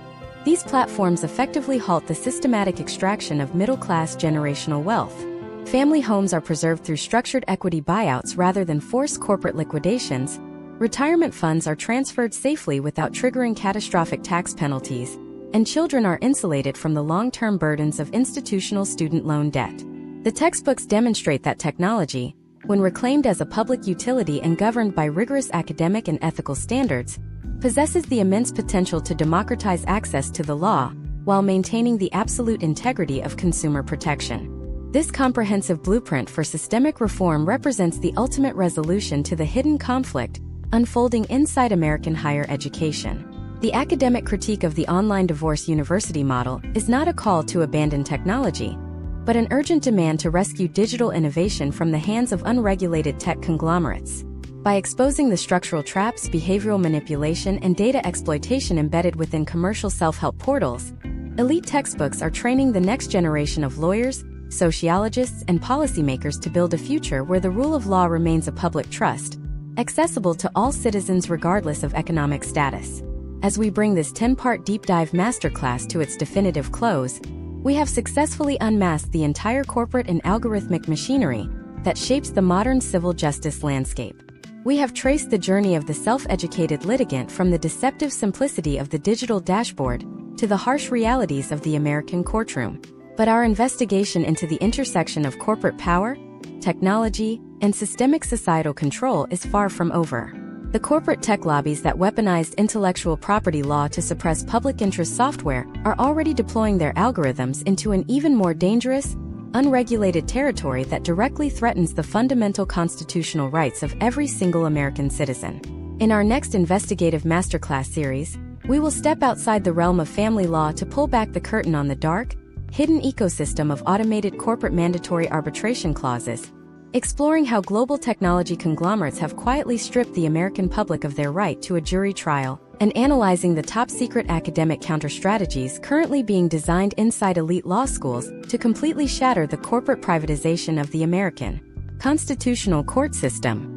these platforms effectively halt the systematic extraction of middle-class generational wealth. Family homes are preserved through structured equity buyouts rather than forced corporate liquidations. Retirement funds are transferred safely without triggering catastrophic tax penalties, and children are insulated from the long-term burdens of institutional student loan debt. The textbooks demonstrate that technology, when reclaimed as a public utility and governed by rigorous academic and ethical standards, possesses the immense potential to democratize access to the law while maintaining the absolute integrity of consumer protection. This comprehensive blueprint for systemic reform represents the ultimate resolution to the hidden conflict unfolding inside American higher education. The academic critique of the online divorce university model is not a call to abandon technology, but an urgent demand to rescue digital innovation from the hands of unregulated tech conglomerates. By exposing the structural traps, behavioral manipulation, and data exploitation embedded within commercial self-help portals, elite textbooks are training the next generation of lawyers, sociologists, and policymakers to build a future where the rule of law remains a public trust, accessible to all citizens regardless of economic status. As we bring this 10-part deep dive masterclass to its definitive close, we have successfully unmasked the entire corporate and algorithmic machinery that shapes the modern civil justice landscape. We have traced the journey of the self-educated litigant from the deceptive simplicity of the digital dashboard to the harsh realities of the American courtroom. But our investigation into the intersection of corporate power, technology, and systemic societal control is far from over. The corporate tech lobbies that weaponized intellectual property law to suppress public interest software are already deploying their algorithms into an even more dangerous, unregulated territory that directly threatens the fundamental constitutional rights of every single American citizen. In our next investigative masterclass series, we will step outside the realm of family law to pull back the curtain on the dark, hidden ecosystem of automated corporate mandatory arbitration clauses, exploring how global technology conglomerates have quietly stripped the American public of their right to a jury trial, and analyzing the top-secret academic counter-strategies currently being designed inside elite law schools to completely shatter the corporate privatization of the American constitutional court system.